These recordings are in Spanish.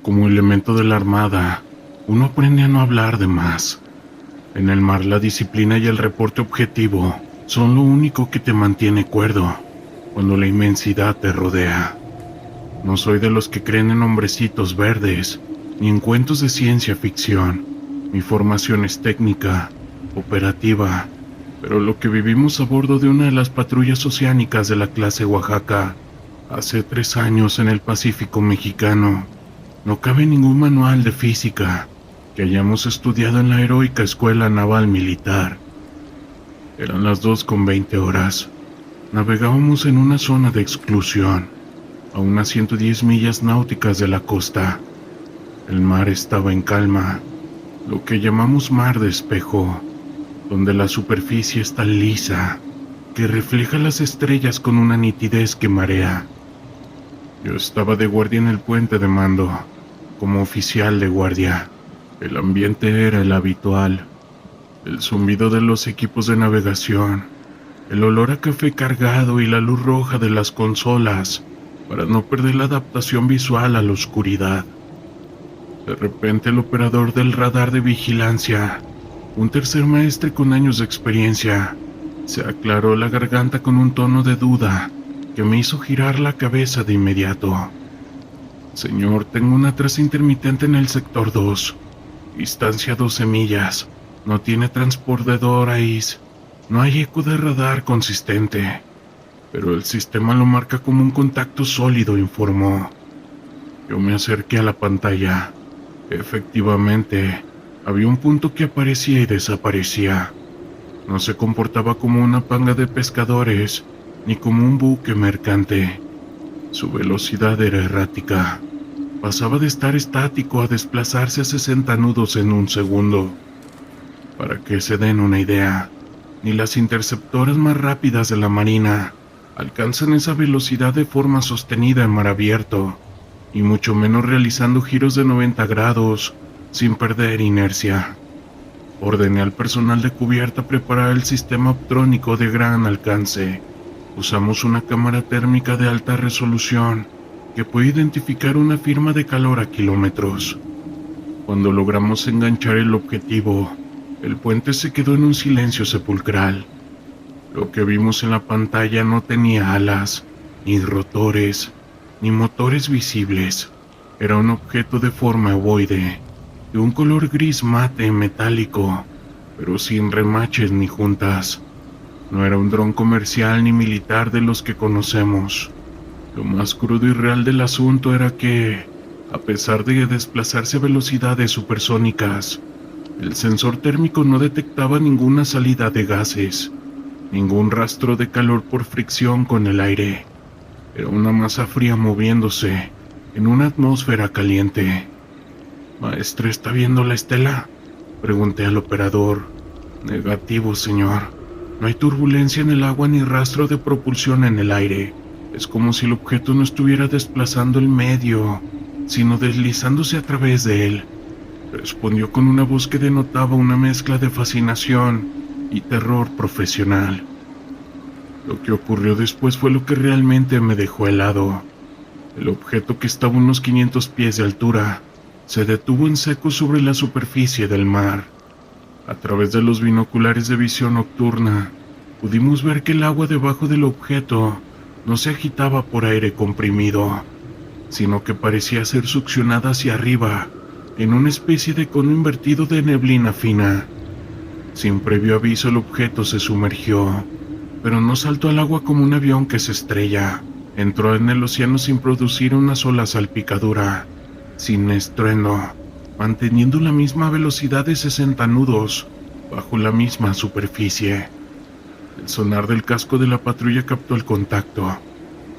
Como elemento de la Armada, uno aprende a no hablar de más. En el mar la disciplina y el reporte objetivo son lo único que te mantiene cuerdo cuando la inmensidad te rodea. No soy de los que creen en hombrecitos verdes ni en cuentos de ciencia ficción. Mi formación es técnica, operativa, pero lo que vivimos a bordo de una de las patrullas oceánicas de la clase Oaxaca hace 3 años en el Pacífico mexicano no cabe en ningún manual de física que hayamos estudiado en la heroica Escuela Naval Militar. Eran las 2:20 Navegábamos en una zona de exclusión, a unas 110 millas náuticas de la costa. El mar estaba en calma, lo que llamamos mar de espejo, donde la superficie está lisa, que refleja las estrellas con una nitidez que marea. Yo estaba de guardia en el puente de mando, como oficial de guardia. El ambiente era el habitual: el zumbido de los equipos de navegación, el olor a café cargado y la luz roja de las consolas para no perder la adaptación visual a la oscuridad. De repente el operador del radar de vigilancia, un tercer maestre con años de experiencia, se aclaró la garganta con un tono de duda que me hizo girar la cabeza de inmediato. Señor, tengo una traza intermitente en el sector 2, distancia 12 millas, no tiene transbordador AIS, no hay eco de radar consistente, pero el sistema lo marca como un contacto sólido, informó. Yo me acerqué a la pantalla. Efectivamente, había un punto que aparecía y desaparecía. No se comportaba como una panga de pescadores, ni como un buque mercante. Su velocidad era errática. Pasaba de estar estático a desplazarse a 60 nudos en un segundo. Para que se den una idea, ni las interceptoras más rápidas de la Marina alcanzan esa velocidad de forma sostenida en mar abierto, y mucho menos realizando giros de 90 grados sin perder inercia. Ordené al personal de cubierta preparar el sistema optrónico de gran alcance. Usamos una cámara térmica de alta resolución que puede identificar una firma de calor a kilómetros. Cuando logramos enganchar el objetivo, el puente se quedó en un silencio sepulcral. Lo que vimos en la pantalla no tenía alas, ni rotores, ni motores visibles. Era un objeto de forma ovoide, de un color gris mate metálico, pero sin remaches ni juntas. No era un dron comercial ni militar de los que conocemos. Lo más crudo y real del asunto era que, a pesar de desplazarse a velocidades supersónicas, el sensor térmico no detectaba ninguna salida de gases, ningún rastro de calor por fricción con el aire. Era una masa fría moviéndose en una atmósfera caliente. «Maestre, ¿está viendo la estela?», pregunté al operador. «Negativo, señor. No hay turbulencia en el agua ni rastro de propulsión en el aire. Es como si el objeto no estuviera desplazando el medio, sino deslizándose a través de él», respondió con una voz que denotaba una mezcla de fascinación y terror profesional. Lo que ocurrió después fue lo que realmente me dejó helado. El objeto, que estaba a unos 500 pies de altura, se detuvo en seco sobre la superficie del mar. A través de los binoculares de visión nocturna, pudimos ver que el agua debajo del objeto no se agitaba por aire comprimido, sino que parecía ser succionada hacia arriba en una especie de cono invertido de neblina fina. Sin previo aviso, el objeto se sumergió, pero no saltó al agua como un avión que se estrella. Entró en el océano sin producir una sola salpicadura, sin estruendo, manteniendo la misma velocidad de 60 nudos bajo la misma superficie. El sonar del casco de la patrulla captó el contacto.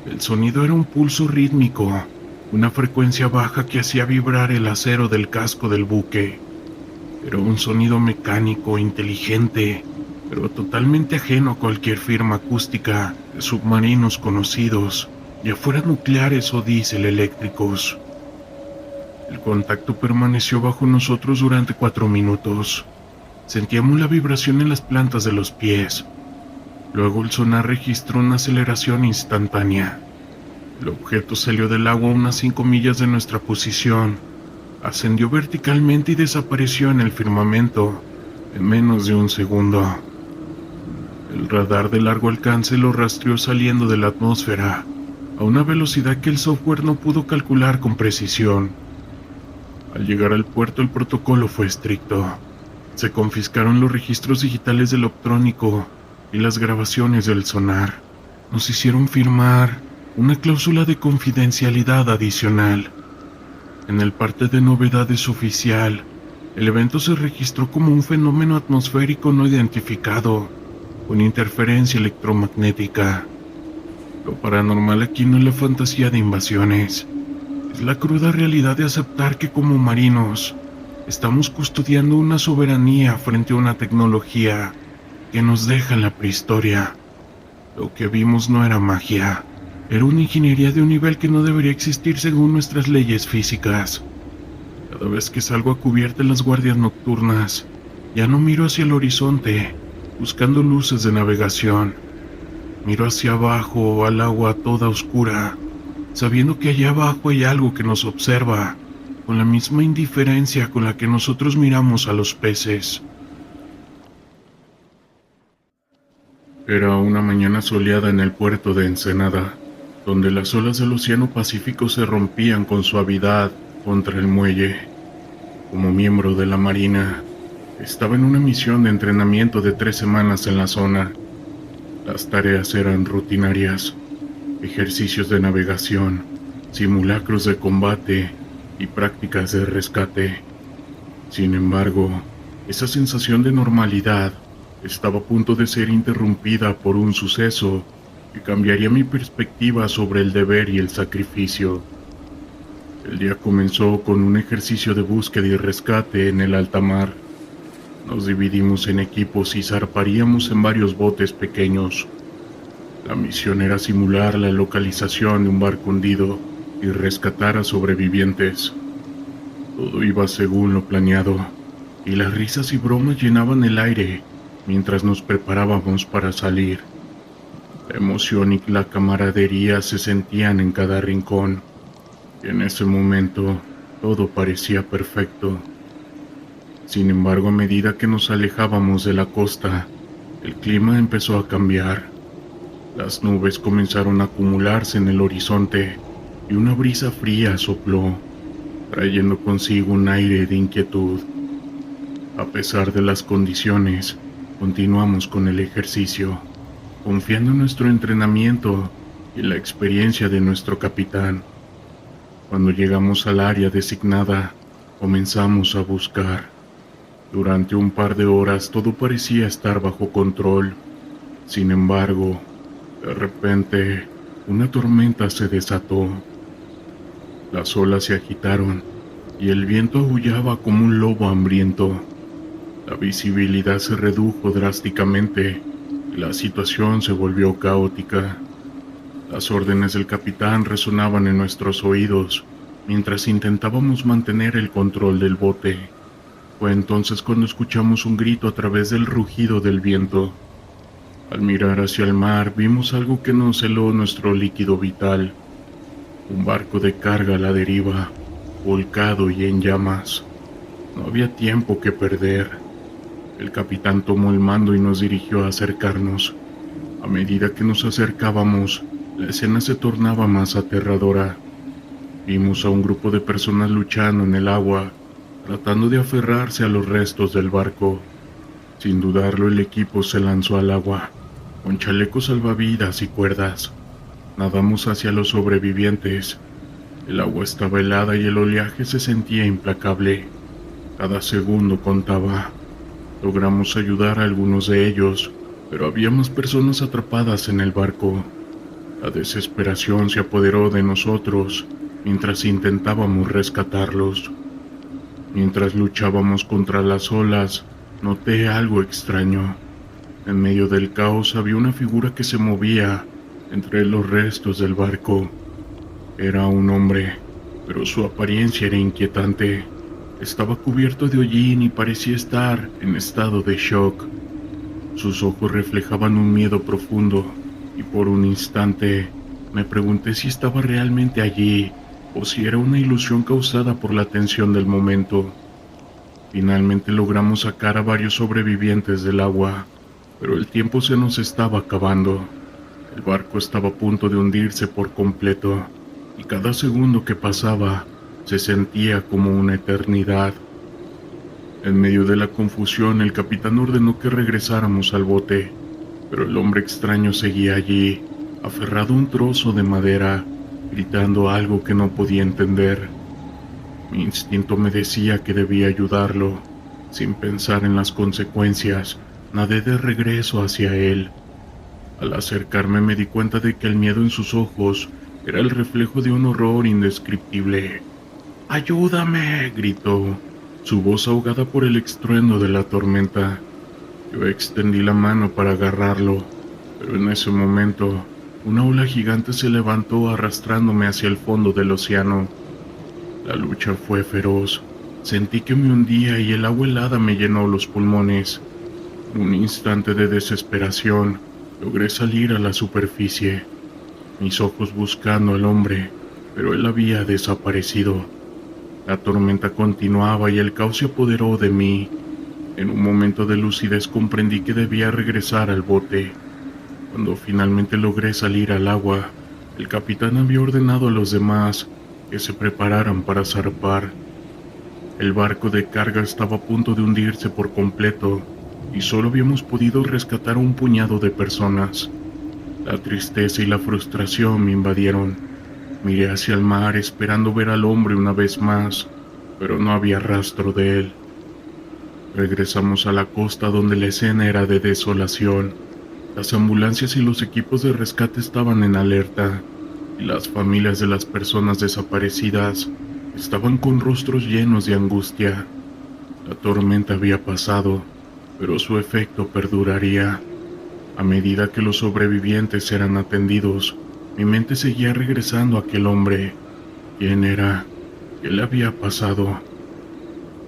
El sonido era un pulso rítmico, una frecuencia baja que hacía vibrar el acero del casco del buque. Era un sonido mecánico, inteligente, pero totalmente ajeno a cualquier firma acústica de submarinos conocidos, ya fueran nucleares o diésel eléctricos. El contacto permaneció bajo nosotros durante 4 minutos. Sentíamos la vibración en las plantas de los pies. Luego el sonar registró una aceleración instantánea. El objeto salió del agua a unas 5 millas de nuestra posición ascendió verticalmente y desapareció en el firmamento en menos de un segundo. El radar de largo alcance lo rastreó saliendo de la atmósfera a una velocidad que el software no pudo calcular con precisión. Al llegar al puerto, el protocolo fue estricto. Se confiscaron los registros digitales del optrónico y las grabaciones del sonar. Nos hicieron firmar una cláusula de confidencialidad adicional. En el parte de novedades oficial, el evento se registró como un fenómeno atmosférico no identificado, con interferencia electromagnética. Lo paranormal aquí no es la fantasía de invasiones, es la cruda realidad de aceptar que como marinos estamos custodiando una soberanía frente a una tecnología que nos deja en la prehistoria. Lo que vimos no era magia, era una ingeniería de un nivel que no debería existir según nuestras leyes físicas. Cada vez que salgo a cubierta en las guardias nocturnas, ya no miro hacia el horizonte, buscando luces de navegación. Miro hacia abajo, al agua toda oscura, sabiendo que allá abajo hay algo que nos observa, con la misma indiferencia con la que nosotros miramos a los peces. Era una mañana soleada en el puerto de Ensenada, donde las olas del Océano Pacífico se rompían con suavidad contra el muelle. Como miembro de la Marina, estaba en una misión de entrenamiento de 3 semanas en la zona. Las tareas eran rutinarias: ejercicios de navegación, simulacros de combate y prácticas de rescate. Sin embargo, esa sensación de normalidad estaba a punto de ser interrumpida por un suceso que cambiaría mi perspectiva sobre el deber y el sacrificio. El día comenzó con un ejercicio de búsqueda y rescate en el alta mar. Nos dividimos en equipos y zarparíamos en varios botes pequeños. La misión era simular la localización de un barco hundido y rescatar a sobrevivientes. Todo iba según lo planeado, y las risas y bromas llenaban el aire mientras nos preparábamos para salir. La emoción y la camaradería se sentían en cada rincón, y en ese momento todo parecía perfecto. Sin embargo, a medida que nos alejábamos de la costa, el clima empezó a cambiar. Las nubes comenzaron a acumularse en el horizonte y una brisa fría sopló, trayendo consigo un aire de inquietud. A pesar de las condiciones, continuamos con el ejercicio, confiando en nuestro entrenamiento y la experiencia de nuestro capitán. Cuando llegamos al área designada, comenzamos a buscar. Durante un par de horas todo parecía estar bajo control. Sin embargo, de repente, una tormenta se desató. Las olas se agitaron y el viento aullaba como un lobo hambriento. La visibilidad se redujo drásticamente y la situación se volvió caótica. Las órdenes del capitán resonaban en nuestros oídos mientras intentábamos mantener el control del bote. Fue entonces cuando escuchamos un grito a través del rugido del viento. Al mirar hacia el mar, vimos algo que nos heló nuestro líquido vital. Un barco de carga a la deriva, volcado y en llamas. No había tiempo que perder. El capitán tomó el mando y nos dirigió a acercarnos. A medida que nos acercábamos, la escena se tornaba más aterradora. Vimos a un grupo de personas luchando en el agua, tratando de aferrarse a los restos del barco. Sin dudarlo, el equipo se lanzó al agua, con chalecos salvavidas y cuerdas. Nadamos hacia los sobrevivientes. El agua estaba helada y el oleaje se sentía implacable. Cada segundo contaba. Logramos ayudar a algunos de ellos, pero había más personas atrapadas en el barco. La desesperación se apoderó de nosotros mientras intentábamos rescatarlos. Mientras luchábamos contra las olas, noté algo extraño. En medio del caos había una figura que se movía entre los restos del barco. Era un hombre, pero su apariencia era inquietante. Estaba cubierto de hollín y parecía estar en estado de shock. Sus ojos reflejaban un miedo profundo, y por un instante me pregunté si estaba realmente allí o si era una ilusión causada por la tensión del momento. Finalmente logramos sacar a varios sobrevivientes del agua, pero el tiempo se nos estaba acabando. El barco estaba a punto de hundirse por completo, y cada segundo que pasaba se sentía como una eternidad. En medio de la confusión, el capitán ordenó que regresáramos al bote, pero el hombre extraño seguía allí, aferrado a un trozo de madera, gritando algo que no podía entender. Mi instinto me decía que debía ayudarlo. Sin pensar en las consecuencias, nadé de regreso hacia él. Al acercarme me di cuenta de que el miedo en sus ojos era el reflejo de un horror indescriptible. ¡Ayúdame!, gritó, su voz ahogada por el estruendo de la tormenta. Yo extendí la mano para agarrarlo, pero en ese momento, una ola gigante se levantó arrastrándome hacia el fondo del océano. La lucha fue feroz. Sentí que me hundía y el agua helada me llenó los pulmones. En un instante de desesperación, logré salir a la superficie, mis ojos buscando al hombre, pero él había desaparecido. La tormenta continuaba y el caos se apoderó de mí. En un momento de lucidez comprendí que debía regresar al bote. Cuando finalmente logré salir al agua, el capitán había ordenado a los demás que se prepararan para zarpar. El barco de carga estaba a punto de hundirse por completo y solo habíamos podido rescatar a un puñado de personas. La tristeza y la frustración me invadieron. Miré hacia el mar esperando ver al hombre una vez más, pero no había rastro de él. Regresamos a la costa donde la escena era de desolación. Las ambulancias y los equipos de rescate estaban en alerta, y las familias de las personas desaparecidas estaban con rostros llenos de angustia. La tormenta había pasado, pero su efecto perduraría. A medida que los sobrevivientes eran atendidos, mi mente seguía regresando a aquel hombre. ¿Quién era? ¿Qué le había pasado?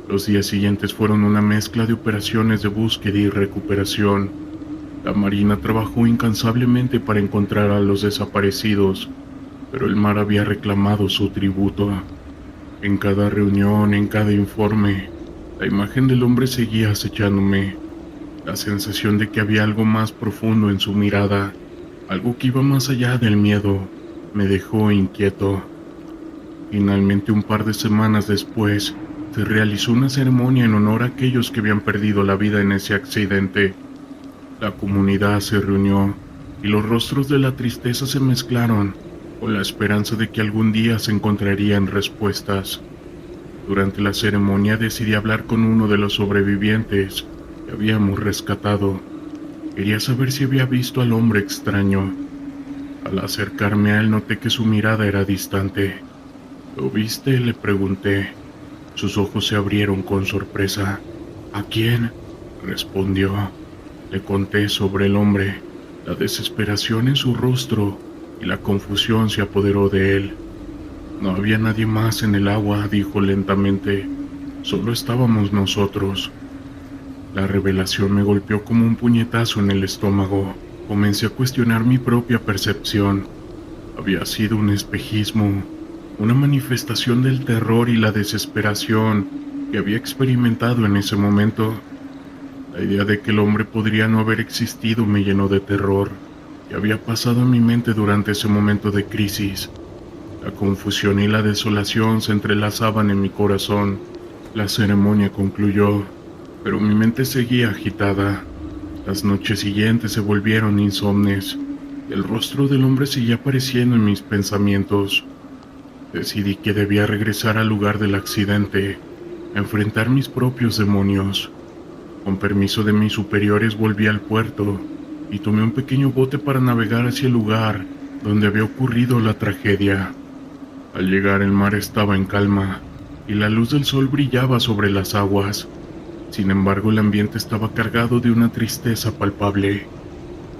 Los días siguientes fueron una mezcla de operaciones de búsqueda y recuperación. La Marina trabajó incansablemente para encontrar a los desaparecidos, pero el mar había reclamado su tributo. En cada reunión, en cada informe, la imagen del hombre seguía acechándome. La sensación de que había algo más profundo en su mirada, algo que iba más allá del miedo, me dejó inquieto. Finalmente, un par de semanas después, se realizó una ceremonia en honor a aquellos que habían perdido la vida en ese accidente. La comunidad se reunió y los rostros de la tristeza se mezclaron con la esperanza de que algún día se encontrarían respuestas. Durante la ceremonia decidí hablar con uno de los sobrevivientes que habíamos rescatado. Quería saber si había visto al hombre extraño. Al acercarme a él noté que su mirada era distante. ¿Lo viste?, le pregunté. Sus ojos se abrieron con sorpresa. ¿A quién?, respondió. Le conté sobre el hombre. La desesperación en su rostro y la confusión se apoderó de él. No había nadie más en el agua, dijo lentamente. Solo estábamos nosotros. La revelación me golpeó como un puñetazo en el estómago. Comencé a cuestionar mi propia percepción. Había sido un espejismo, una manifestación del terror y la desesperación que había experimentado en ese momento. La idea de que el hombre podría no haber existido me llenó de terror. ¿Qué había pasado en mi mente durante ese momento de crisis? La confusión y la desolación se entrelazaban en mi corazón. La ceremonia concluyó, pero mi mente seguía agitada. Las noches siguientes se volvieron insomnes. El rostro del hombre seguía apareciendo en mis pensamientos. Decidí que debía regresar al lugar del accidente, enfrentar mis propios demonios. Con permiso de mis superiores volví al puerto y tomé un pequeño bote para navegar hacia el lugar donde había ocurrido la tragedia. Al llegar el mar estaba en calma y la luz del sol brillaba sobre las aguas. Sin embargo, el ambiente estaba cargado de una tristeza palpable.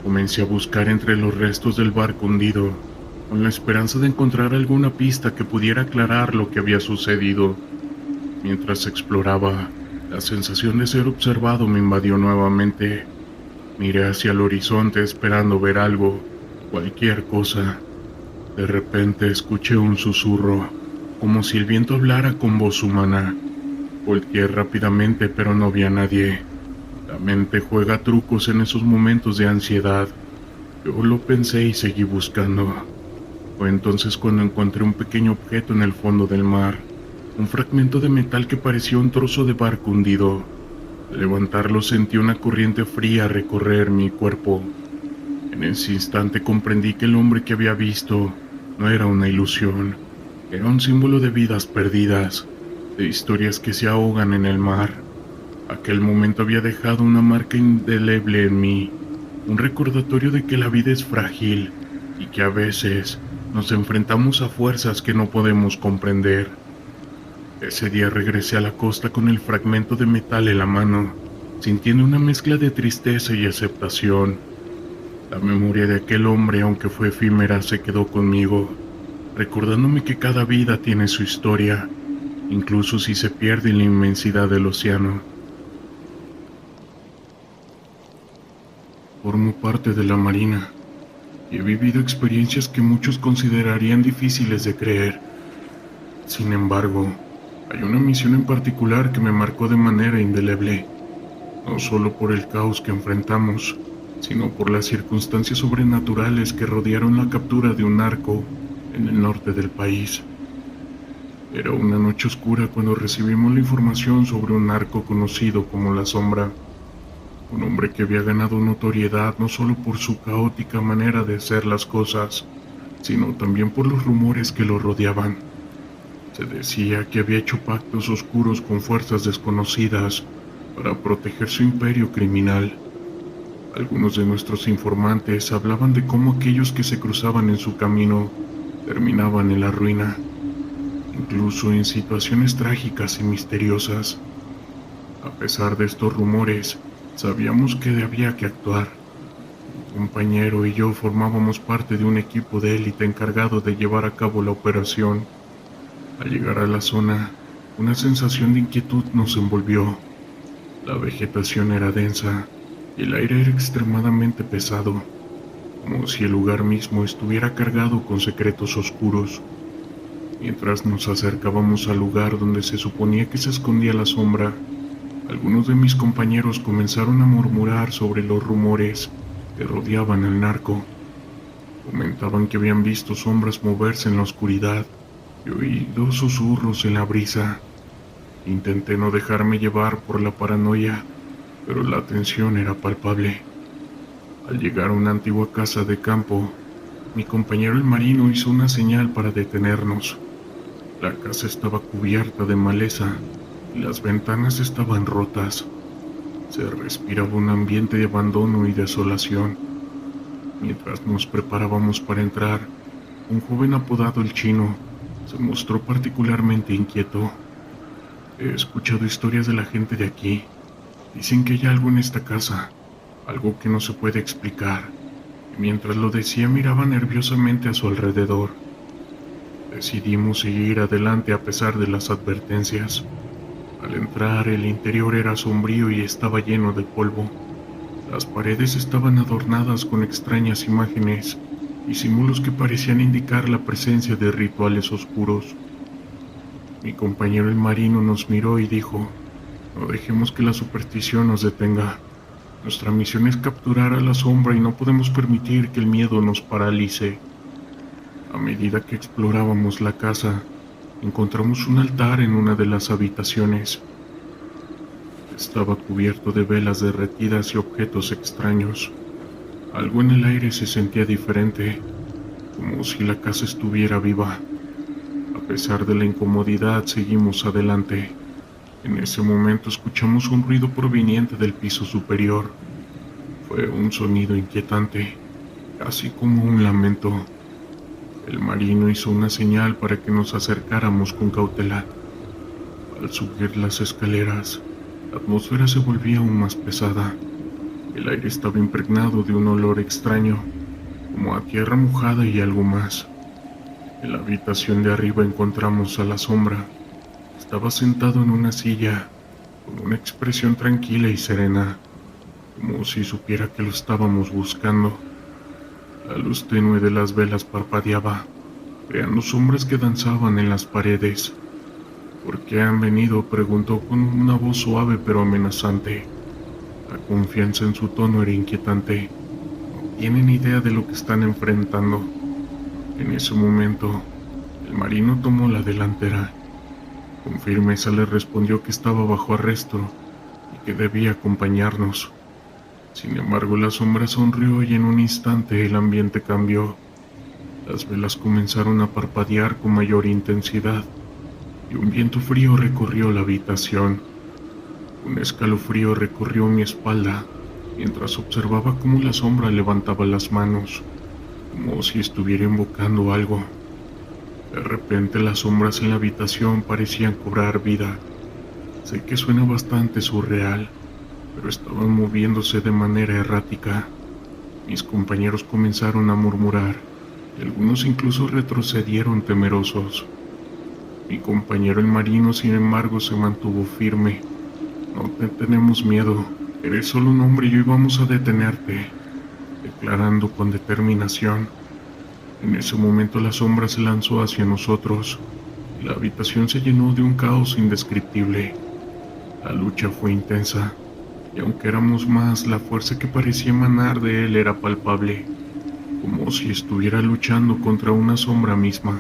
Comencé a buscar entre los restos del barco hundido, con la esperanza de encontrar alguna pista que pudiera aclarar lo que había sucedido. Mientras exploraba, la sensación de ser observado me invadió nuevamente. Miré hacia el horizonte esperando ver algo, cualquier cosa. De repente escuché un susurro. como si el viento hablara con voz humana. Volteé rápidamente, pero no vi a nadie. La mente juega trucos en esos momentos de ansiedad. Yo lo pensé y seguí buscando. Fue entonces cuando encontré un pequeño objeto en el fondo del mar, un fragmento de metal que parecía un trozo de barco hundido. Al levantarlo sentí una corriente fría recorrer mi cuerpo. En ese instante comprendí que el hombre que había visto no era una ilusión, era un símbolo de vidas perdidas, de historias que se ahogan en el mar. Aquel momento había dejado una marca indeleble en mí, un recordatorio de que la vida es frágil y que a veces nos enfrentamos a fuerzas que no podemos comprender. Ese día regresé a la costa con el fragmento de metal en la mano, sintiendo una mezcla de tristeza y aceptación. La memoria de aquel hombre, aunque fue efímera, se quedó conmigo, recordándome que cada vida tiene su historia, incluso si se pierde en la inmensidad del océano. Formo parte de la Marina y he vivido experiencias que muchos considerarían difíciles de creer. Sin embargo, hay una misión en particular que me marcó de manera indeleble, no solo por el caos que enfrentamos, sino por las circunstancias sobrenaturales que rodearon la captura de un narco en el norte del país. Era una noche oscura cuando recibimos la información sobre un narco conocido como La Sombra, un hombre que había ganado notoriedad no solo por su caótica manera de hacer las cosas, sino también por los rumores que lo rodeaban. Se decía que había hecho pactos oscuros con fuerzas desconocidas para proteger su imperio criminal. Algunos de nuestros informantes hablaban de cómo aquellos que se cruzaban en su camino terminaban en la ruina, incluso en situaciones trágicas y misteriosas. A pesar de estos rumores, sabíamos que había que actuar. Mi compañero y yo formábamos parte de un equipo de élite encargado de llevar a cabo la operación. Al llegar a la zona, una sensación de inquietud nos envolvió. La vegetación era densa y el aire era extremadamente pesado, como si el lugar mismo estuviera cargado con secretos oscuros. Mientras nos acercábamos al lugar donde se suponía que se escondía La Sombra, algunos de mis compañeros comenzaron a murmurar sobre los rumores que rodeaban al narco. Comentaban que habían visto sombras moverse en la oscuridad y oído susurros en la brisa. Intenté no dejarme llevar por la paranoia, pero la tensión era palpable. Al llegar a una antigua casa de campo, mi compañero el marino hizo una señal para detenernos. La casa estaba cubierta de maleza y las ventanas estaban rotas. Se respiraba un ambiente de abandono y desolación. Mientras nos preparábamos para entrar, un joven apodado el Chino se mostró particularmente inquieto. He escuchado historias de la gente de aquí. Dicen que hay algo en esta casa, algo que no se puede explicar. Y mientras lo decía miraba nerviosamente a su alrededor. Decidimos seguir adelante a pesar de las advertencias. Al entrar, el interior era sombrío y estaba lleno de polvo. Las paredes estaban adornadas con extrañas imágenes y símbolos que parecían indicar la presencia de rituales oscuros. Mi compañero el marino nos miró y dijo: "No dejemos que la superstición nos detenga. Nuestra misión es capturar a La Sombra y no podemos permitir que el miedo nos paralice". A medida que explorábamos la casa, encontramos un altar en una de las habitaciones. Estaba cubierto de velas derretidas y objetos extraños. Algo en el aire se sentía diferente, como si la casa estuviera viva. A pesar de la incomodidad, seguimos adelante. En ese momento escuchamos un ruido proveniente del piso superior. Fue un sonido inquietante, casi como un lamento. El marino hizo una señal para que nos acercáramos con cautela. Al subir las escaleras, la atmósfera se volvía aún más pesada. El aire estaba impregnado de un olor extraño, como a tierra mojada y algo más. En la habitación de arriba encontramos a La Sombra. Estaba sentado en una silla, con una expresión tranquila y serena, como si supiera que lo estábamos buscando. La luz tenue de las velas parpadeaba, creando sombras que danzaban en las paredes. ¿Por qué han venido?, preguntó con una voz suave pero amenazante. La confianza en su tono era inquietante. No tienen idea de lo que están enfrentando. En ese momento, el marino tomó la delantera. Con firmeza le respondió que estaba bajo arresto y que debía acompañarnos. Sin embargo, la sombra sonrió y en un instante el ambiente cambió. Las velas comenzaron a parpadear con mayor intensidad y un viento frío recorrió la habitación. Un escalofrío recorrió mi espalda mientras observaba cómo la sombra levantaba las manos, como si estuviera invocando algo. De repente las sombras en la habitación parecían cobrar vida. Sé que suena bastante surreal, pero estaban moviéndose de manera errática. Mis compañeros comenzaron a murmurar, y algunos incluso retrocedieron temerosos. Mi compañero el marino, sin embargo, se mantuvo firme. No te tenemos miedo, eres solo un hombre y hoy vamos a detenerte, declarando con determinación. En ese momento la sombra se lanzó hacia nosotros, y la habitación se llenó de un caos indescriptible. La lucha fue intensa, y aunque éramos más, la fuerza que parecía emanar de él era palpable, como si estuviera luchando contra una sombra misma.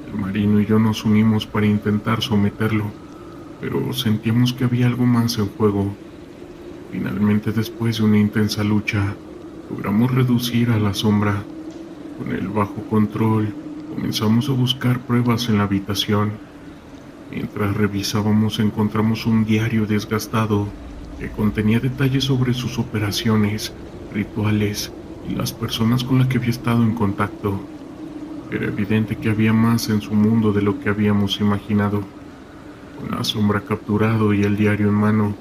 El marino y yo nos unimos para intentar someterlo, pero sentíamos que había algo más en juego. Finalmente, después de una intensa lucha, logramos reducir a la sombra. Con el bajo control, comenzamos a buscar pruebas en la habitación. Mientras revisábamos, encontramos un diario desgastado que contenía detalles sobre sus operaciones, rituales y las personas con las que había estado en contacto. Era evidente que había más en su mundo de lo que habíamos imaginado. Con la sombra capturado y el diario en mano,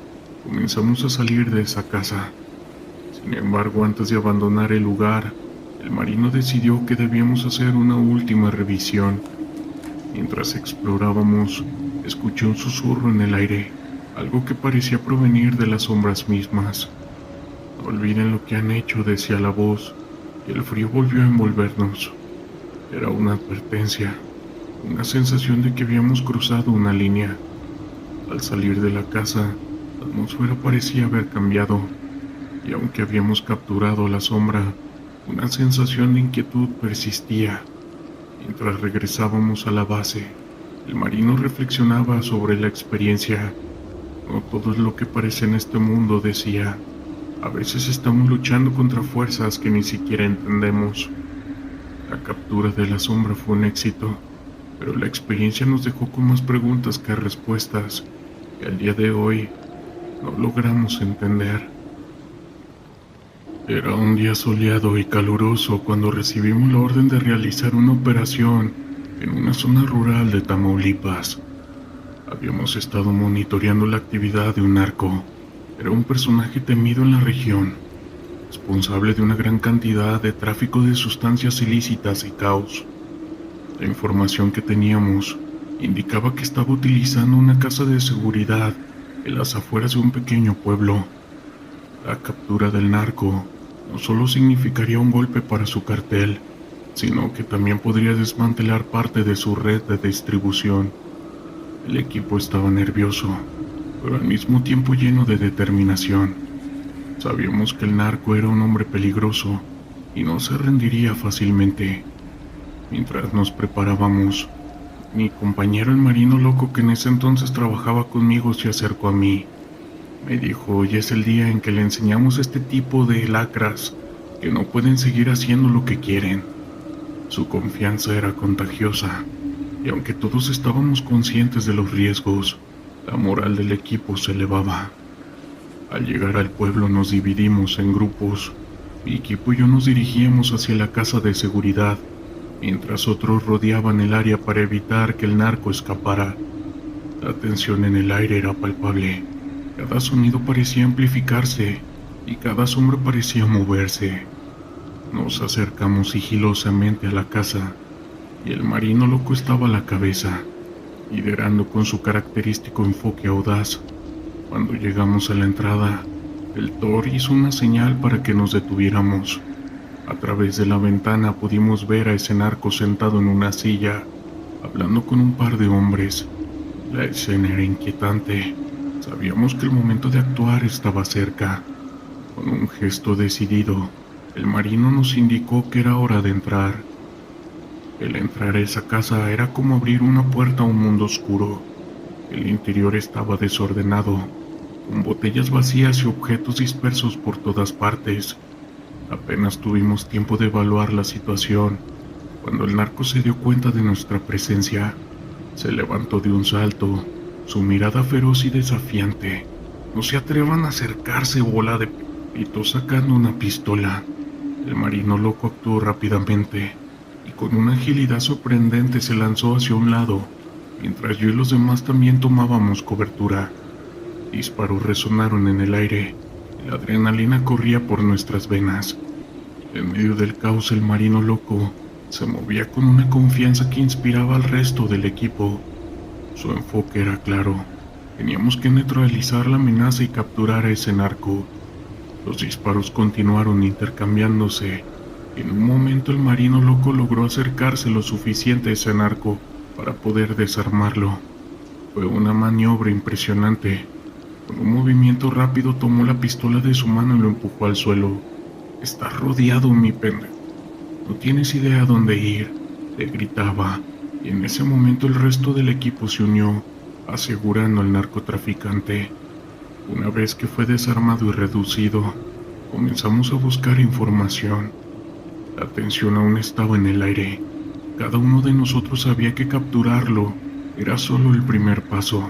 comenzamos a salir de esa casa. Sin embargo, antes de abandonar el lugar, el marino decidió que debíamos hacer una última revisión. Mientras explorábamos, escuché un susurro en el aire, algo que parecía provenir de las sombras mismas. No olviden lo que han hecho, decía la voz, y el frío volvió a envolvernos. Era una advertencia, una sensación de que habíamos cruzado una línea. Al salir de la casa, la atmósfera parecía haber cambiado, y aunque habíamos capturado a la sombra, una sensación de inquietud persistía. Mientras regresábamos a la base, el marino reflexionaba sobre la experiencia. No todo es lo que parece en este mundo, decía. A veces estamos luchando contra fuerzas que ni siquiera entendemos. La captura de la sombra fue un éxito, pero la experiencia nos dejó con más preguntas que respuestas, que al día de hoy no logramos entender. Era un día soleado y caluroso cuando recibimos la orden de realizar una operación en una zona rural de Tamaulipas. Habíamos estado monitoreando la actividad de un narco. Era un personaje temido en la región, responsable de una gran cantidad de tráfico de sustancias ilícitas y caos. La información que teníamos indicaba que estaba utilizando una casa de seguridad en las afueras de un pequeño pueblo. La captura del narco no solo significaría un golpe para su cartel, sino que también podría desmantelar parte de su red de distribución. El equipo estaba nervioso, pero al mismo tiempo lleno de determinación. Sabíamos que el narco era un hombre peligroso y no se rendiría fácilmente. Mientras nos preparábamos, mi compañero el marino loco, que en ese entonces trabajaba conmigo, se acercó a mí. Me dijo: hoy es el día en que le enseñamos a este tipo de lacras que no pueden seguir haciendo lo que quieren. Su confianza era contagiosa, y aunque todos estábamos conscientes de los riesgos, la moral del equipo se elevaba. Al llegar al pueblo nos dividimos en grupos. Mi equipo y yo nos dirigíamos hacia la casa de seguridad, mientras otros rodeaban el área para evitar que el narco escapara. La tensión en el aire era palpable. Cada sonido parecía amplificarse y cada sombra parecía moverse. Nos acercamos sigilosamente a la casa y el marino loco estaba a la cabeza, liderando con su característico enfoque audaz. Cuando llegamos a la entrada, el Thor hizo una señal para que nos detuviéramos. A través de la ventana pudimos ver a ese narco sentado en una silla, hablando con un par de hombres. La escena era inquietante. Sabíamos que el momento de actuar estaba cerca. Con un gesto decidido, el marino nos indicó que era hora de entrar. El entrar a esa casa era como abrir una puerta a un mundo oscuro. El interior estaba desordenado, con botellas vacías y objetos dispersos por todas partes. Apenas tuvimos tiempo de evaluar la situación, cuando el narco se dio cuenta de nuestra presencia. Se levantó de un salto, su mirada feroz y desafiante. No se atrevan a acercarse, bola de pitos, sacando una pistola. El marino loco actuó rápidamente y con una agilidad sorprendente se lanzó hacia un lado, mientras yo y los demás también tomábamos cobertura. Disparos resonaron en el aire y la adrenalina corría por nuestras venas. En medio del caos, el marino loco se movía con una confianza que inspiraba al resto del equipo. Su enfoque era claro. Teníamos que neutralizar la amenaza y capturar a ese narco. Los disparos continuaron intercambiándose. En un momento el marino loco logró acercarse lo suficiente a ese narco para poder desarmarlo. Fue una maniobra impresionante. Con un movimiento rápido tomó la pistola de su mano y lo empujó al suelo. «Estás rodeado, mi pendejo. No tienes idea a dónde ir», le gritaba, y en ese momento el resto del equipo se unió, asegurando al narcotraficante. Una vez que fue desarmado y reducido, comenzamos a buscar información. La tensión aún estaba en el aire. Cada uno de nosotros sabía que capturarlo era solo el primer paso.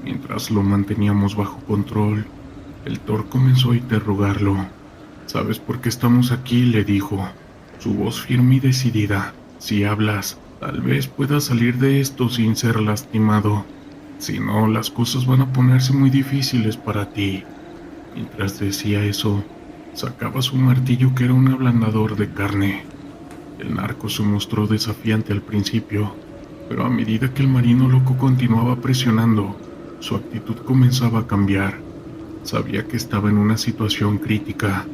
Mientras lo manteníamos bajo control, el Thor comenzó a interrogarlo. «¿Sabes por qué estamos aquí?», le dijo, su voz firme y decidida. «Si hablas, tal vez puedas salir de esto sin ser lastimado. Si no, las cosas van a ponerse muy difíciles para ti». Mientras decía eso, sacaba su martillo, que era un ablandador de carne. El narco se mostró desafiante al principio, pero a medida que el marino loco continuaba presionando, su actitud comenzaba a cambiar. Sabía que estaba en una situación crítica,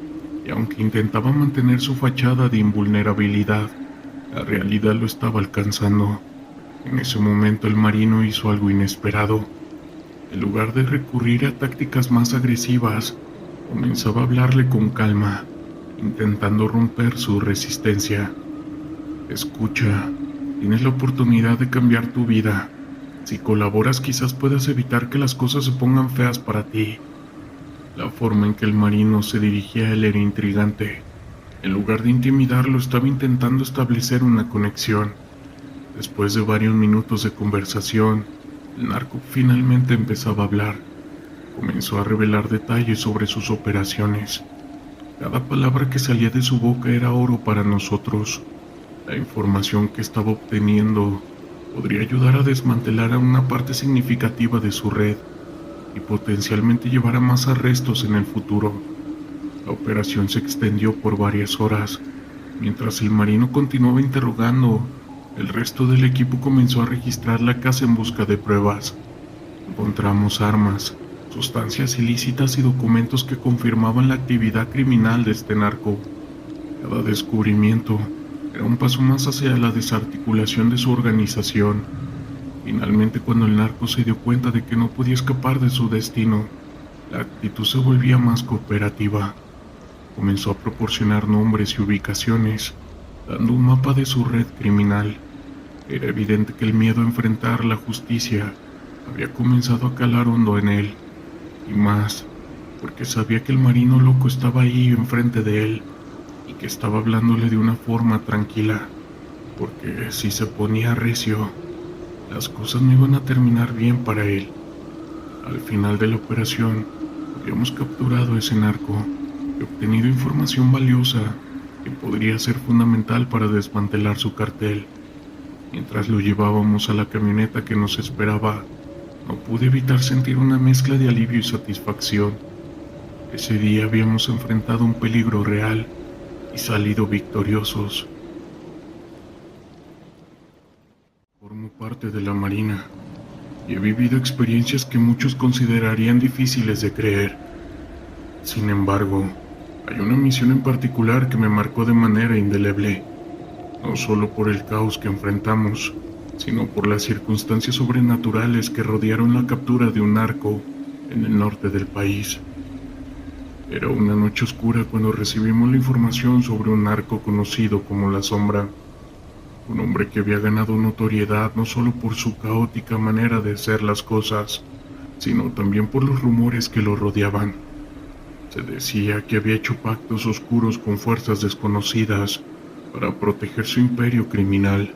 y aunque intentaba mantener su fachada de invulnerabilidad, la realidad lo estaba alcanzando. En ese momento el marino hizo algo inesperado. En lugar de recurrir a tácticas más agresivas, comenzaba a hablarle con calma, intentando romper su resistencia. «Escucha, tienes la oportunidad de cambiar tu vida. Si colaboras, quizás puedas evitar que las cosas se pongan feas para ti». La forma en que el marino se dirigía a él era intrigante. En lugar de intimidarlo, estaba intentando establecer una conexión. Después de varios minutos de conversación, el narco finalmente empezaba a hablar. Comenzó a revelar detalles sobre sus operaciones. Cada palabra que salía de su boca era oro para nosotros. La información que estaba obteniendo podría ayudar a desmantelar a una parte significativa de su red y potencialmente llevar a más arrestos en el futuro. La operación se extendió por varias horas. Mientras el marino continuaba interrogando, el resto del equipo comenzó a registrar la casa en busca de pruebas. Encontramos armas, sustancias ilícitas y documentos que confirmaban la actividad criminal de este narco. Cada descubrimiento era un paso más hacia la desarticulación de su organización. Finalmente, cuando el narco se dio cuenta de que no podía escapar de su destino, la actitud se volvía más cooperativa. Comenzó a proporcionar nombres y ubicaciones, dando un mapa de su red criminal. Era evidente que el miedo a enfrentar la justicia había comenzado a calar hondo en él, y más, porque sabía que el marino loco estaba ahí enfrente de él, y que estaba hablándole de una forma tranquila, porque si se ponía recio, las cosas no iban a terminar bien para él. Al final de la operación, habíamos capturado a ese narco y obtenido información valiosa que podría ser fundamental para desmantelar su cartel. Mientras lo llevábamos a la camioneta que nos esperaba, no pude evitar sentir una mezcla de alivio y satisfacción. Ese día habíamos enfrentado un peligro real y salido victoriosos. Formo parte de la Marina y he vivido experiencias que muchos considerarían difíciles de creer. Sin embargo, Hay una misión en particular que me marcó de manera indeleble, no solo por el caos que enfrentamos, sino por las circunstancias sobrenaturales que rodearon la captura de un narco en el norte del país. Era una noche oscura cuando recibimos la información sobre un narco conocido como La Sombra, un hombre que había ganado notoriedad no solo por su caótica manera de hacer las cosas, sino también por los rumores que lo rodeaban. Se decía que había hecho pactos oscuros con fuerzas desconocidas para proteger su imperio criminal.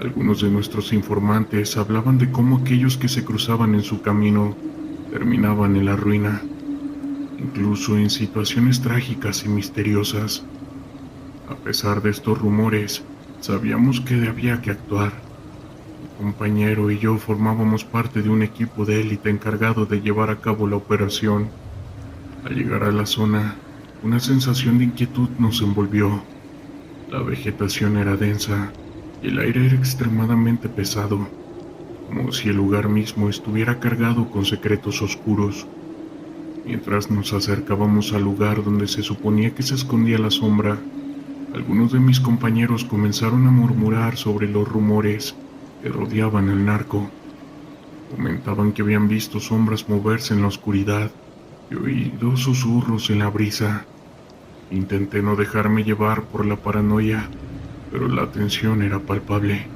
Algunos de nuestros informantes hablaban de cómo aquellos que se cruzaban en su camino terminaban en la ruina, incluso en situaciones trágicas y misteriosas. A pesar de estos rumores, sabíamos que había que actuar. Mi compañero y yo formábamos parte de un equipo de élite encargado de llevar a cabo la operación. Al llegar a la zona, una sensación de inquietud nos envolvió. La vegetación era densa y el aire era extremadamente pesado, como si el lugar mismo estuviera cargado con secretos oscuros. Mientras nos acercábamos al lugar donde se suponía que se escondía La Sombra, algunos de mis compañeros comenzaron a murmurar sobre los rumores que rodeaban al narco. Comentaban que habían visto sombras moverse en la oscuridad y oído susurros en la brisa. Intenté no dejarme llevar por la paranoia, pero la tensión era palpable.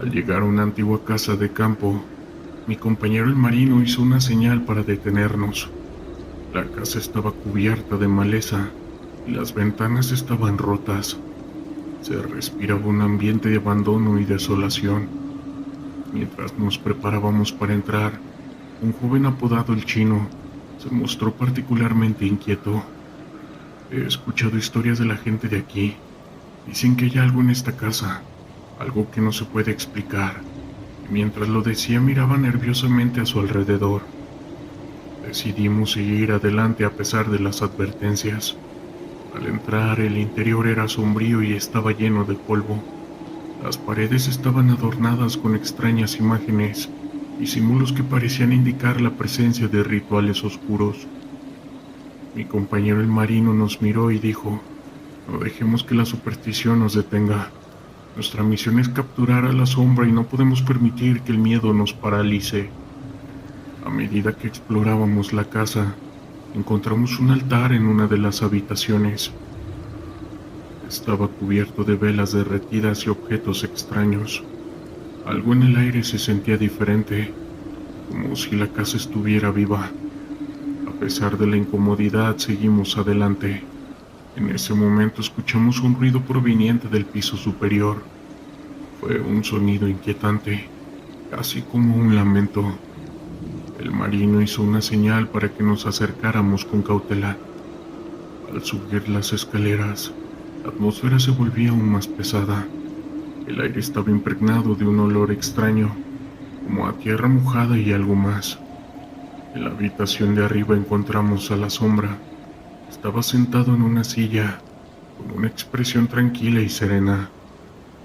Al llegar a una antigua casa de campo, mi compañero el marino hizo una señal para detenernos. La casa estaba cubierta de maleza y las ventanas estaban rotas. Se respiraba un ambiente de abandono y desolación. Mientras nos preparábamos para entrar, un joven apodado el Chino se mostró particularmente inquieto. He escuchado historias de la gente de aquí. Dicen que hay algo en esta casa, algo que no se puede explicar. Y mientras lo decía miraba nerviosamente a su alrededor. Decidimos seguir adelante a pesar de las advertencias. Al entrar, el interior era sombrío y estaba lleno de polvo. Las paredes estaban adornadas con extrañas imágenes y símbolos que parecían indicar la presencia de rituales oscuros. Mi compañero el marino nos miró y dijo: "No dejemos que la superstición nos detenga. Nuestra misión es capturar a La Sombra y no podemos permitir que el miedo nos paralice". A medida que explorábamos la casa, encontramos un altar en una de las habitaciones. Estaba cubierto de velas derretidas y objetos extraños. Algo en el aire se sentía diferente, como si la casa estuviera viva. A pesar de la incomodidad, seguimos adelante. En ese momento escuchamos un ruido proveniente del piso superior. Fue un sonido inquietante, casi como un lamento. El marino hizo una señal para que nos acercáramos con cautela. Al subir las escaleras, la atmósfera se volvía aún más pesada. El aire estaba impregnado de un olor extraño, como a tierra mojada y algo más. En la habitación de arriba encontramos a La Sombra. Estaba sentado en una silla, con una expresión tranquila y serena,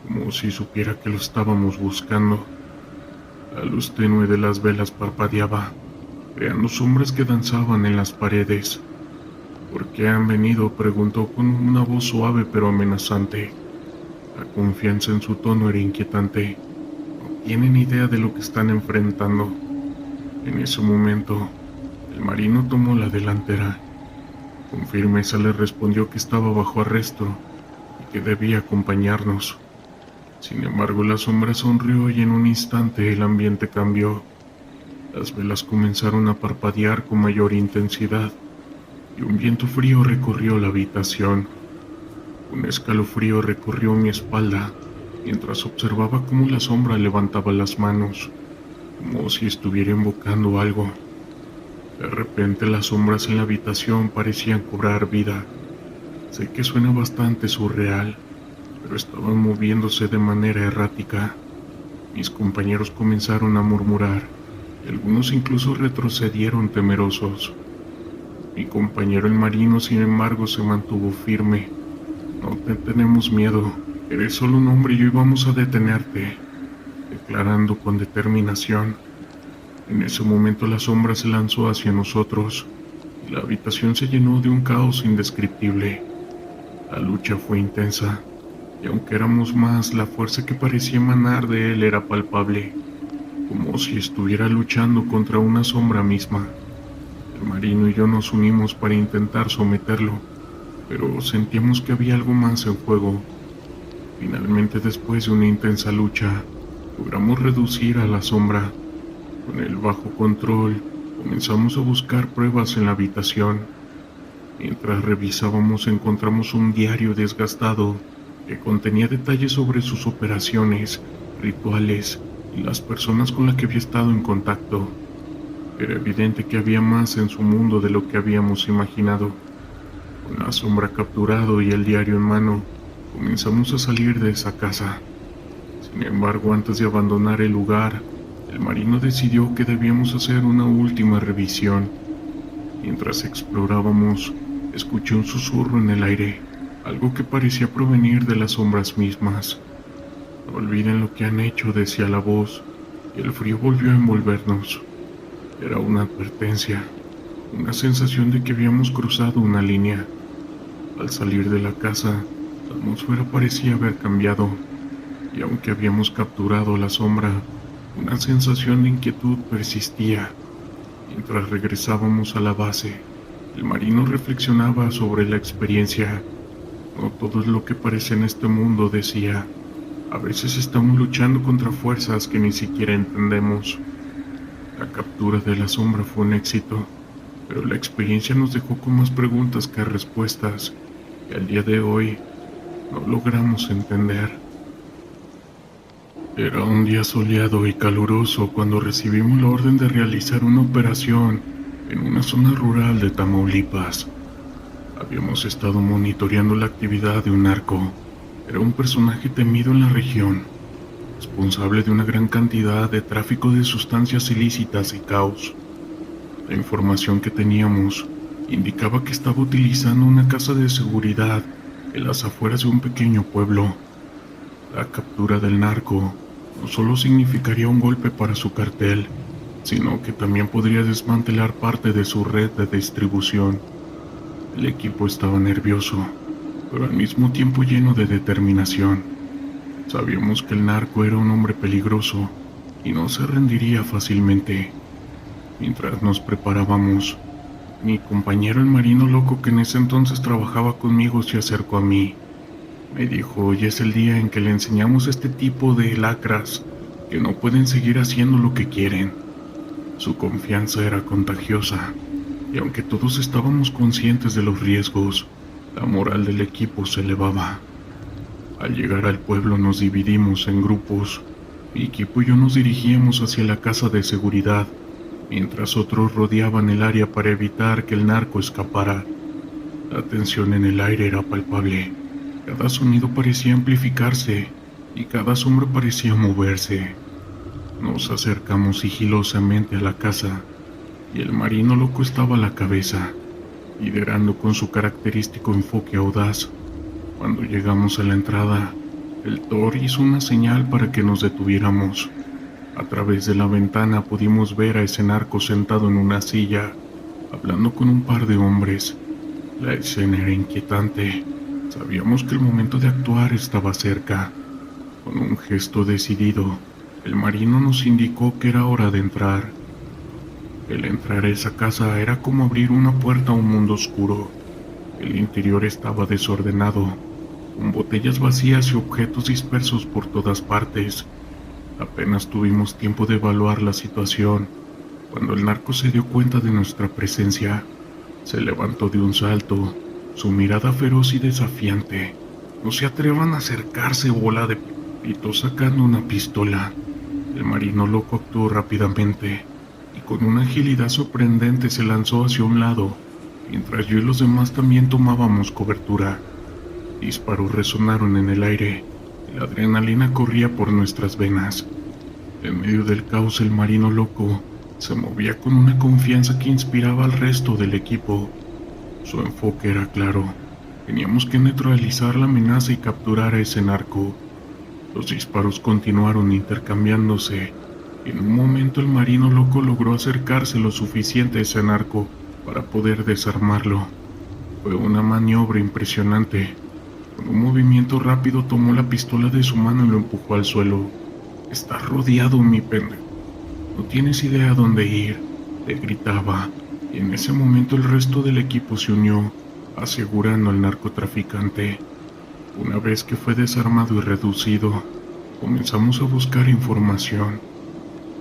como si supiera que lo estábamos buscando. La luz tenue de las velas parpadeaba, creando sombras que danzaban en las paredes. ¿Por qué han venido?, preguntó con una voz suave pero amenazante. La confianza en su tono era inquietante. No tienen idea de lo que están enfrentando. En ese momento, el marino tomó la delantera. Con firmeza le respondió que estaba bajo arresto y que debía acompañarnos. Sin embargo, la sombra sonrió y en un instante el ambiente cambió. Las velas comenzaron a parpadear con mayor intensidad y un viento frío recorrió la habitación. Un escalofrío recorrió mi espalda mientras observaba cómo la sombra levantaba las manos, como si estuviera invocando algo. De repente las sombras en la habitación parecían cobrar vida. Sé que suena bastante surreal, pero estaban moviéndose de manera errática. Mis compañeros comenzaron a murmurar, y algunos incluso retrocedieron temerosos. Mi compañero el marino, sin embargo, se mantuvo firme. No te tenemos miedo, eres solo un hombre y hoy vamos a detenerte, declarando con determinación. En ese momento la sombra se lanzó hacia nosotros, y la habitación se llenó de un caos indescriptible. La lucha fue intensa, y aunque éramos más, la fuerza que parecía emanar de él era palpable, como si estuviera luchando contra una sombra misma. El marino y yo nos unimos para intentar someterlo, pero sentíamos que había algo más en juego. Finalmente, después de una intensa lucha, logramos reducir a la sombra. Con el bajo control, comenzamos a buscar pruebas en la habitación. Mientras revisábamos, encontramos un diario desgastado que contenía detalles sobre sus operaciones, rituales y las personas con las que había estado en contacto. Era evidente que había más en su mundo de lo que habíamos imaginado. Con la sombra capturado y el diario en mano, comenzamos a salir de esa casa. Sin embargo, antes de abandonar el lugar, el marino decidió que debíamos hacer una última revisión. Mientras explorábamos, escuché un susurro en el aire, algo que parecía provenir de las sombras mismas. No olviden lo que han hecho, decía la voz, y el frío volvió a envolvernos. Era una advertencia, una sensación de que habíamos cruzado una línea. Al salir de la casa, la atmósfera parecía haber cambiado, y aunque habíamos capturado a la sombra, una sensación de inquietud persistía. Mientras regresábamos a la base, el marino reflexionaba sobre la experiencia. No todo es lo que parece en este mundo, decía. A veces estamos luchando contra fuerzas que ni siquiera entendemos. La captura de la sombra fue un éxito, pero la experiencia nos dejó con más preguntas que respuestas, y al día de hoy no logramos entender. Era un día soleado y caluroso cuando recibimos la orden de realizar una operación en una zona rural de Tamaulipas. Habíamos estado monitoreando la actividad de un narco. Era un personaje temido en la región, responsable de una gran cantidad de tráfico de sustancias ilícitas y caos. La información que teníamos indicaba que estaba utilizando una casa de seguridad en las afueras de un pequeño pueblo. La captura del narco no solo significaría un golpe para su cartel, sino que también podría desmantelar parte de su red de distribución. El equipo estaba nervioso, pero al mismo tiempo lleno de determinación. Sabíamos que el narco era un hombre peligroso y no se rendiría fácilmente. Mientras nos preparábamos, mi compañero el marino loco que en ese entonces trabajaba conmigo se acercó a mí. Me dijo: hoy es el día en que le enseñamos a este tipo de lacras que no pueden seguir haciendo lo que quieren. Su confianza era contagiosa, y aunque todos estábamos conscientes de los riesgos, la moral del equipo se elevaba. Al llegar al pueblo nos dividimos en grupos. Mi equipo y yo nos dirigíamos hacia la casa de seguridad, mientras otros rodeaban el área para evitar que el narco escapara. La tensión en el aire era palpable. Cada sonido parecía amplificarse y cada sombra parecía moverse. Nos acercamos sigilosamente a la casa y el marino loco estaba a la cabeza, liderando con su característico enfoque audaz. Cuando llegamos a la entrada, el Thor hizo una señal para que nos detuviéramos. A través de la ventana pudimos ver a ese narco sentado en una silla, hablando con un par de hombres. La escena era inquietante. Sabíamos que el momento de actuar estaba cerca. Con un gesto decidido, el marino nos indicó que era hora de entrar. El entrar a esa casa era como abrir una puerta a un mundo oscuro. El interior estaba desordenado, con botellas vacías y objetos dispersos por todas partes. Apenas tuvimos tiempo de evaluar la situación, cuando el narco se dio cuenta de nuestra presencia. Se levantó de un salto, su mirada feroz y desafiante. No se atrevan a acercarse, bola de pito, sacando una pistola. El marino loco actuó rápidamente, y con una agilidad sorprendente se lanzó hacia un lado, mientras yo y los demás también tomábamos cobertura. Disparos resonaron en el aire, y la adrenalina corría por nuestras venas. En medio del caos, el marino loco se movía con una confianza que inspiraba al resto del equipo. Su enfoque era claro: teníamos que neutralizar la amenaza y capturar a ese narco. Los disparos continuaron intercambiándose. En un momento el marino loco logró acercarse lo suficiente a ese narco para poder desarmarlo. Fue una maniobra impresionante. Con un movimiento rápido tomó la pistola de su mano y lo empujó al suelo. «Estás rodeado, mi pendejo. No tienes idea a dónde ir», le gritaba, y en ese momento el resto del equipo se unió, asegurando al narcotraficante. Una vez que fue desarmado y reducido, comenzamos a buscar información.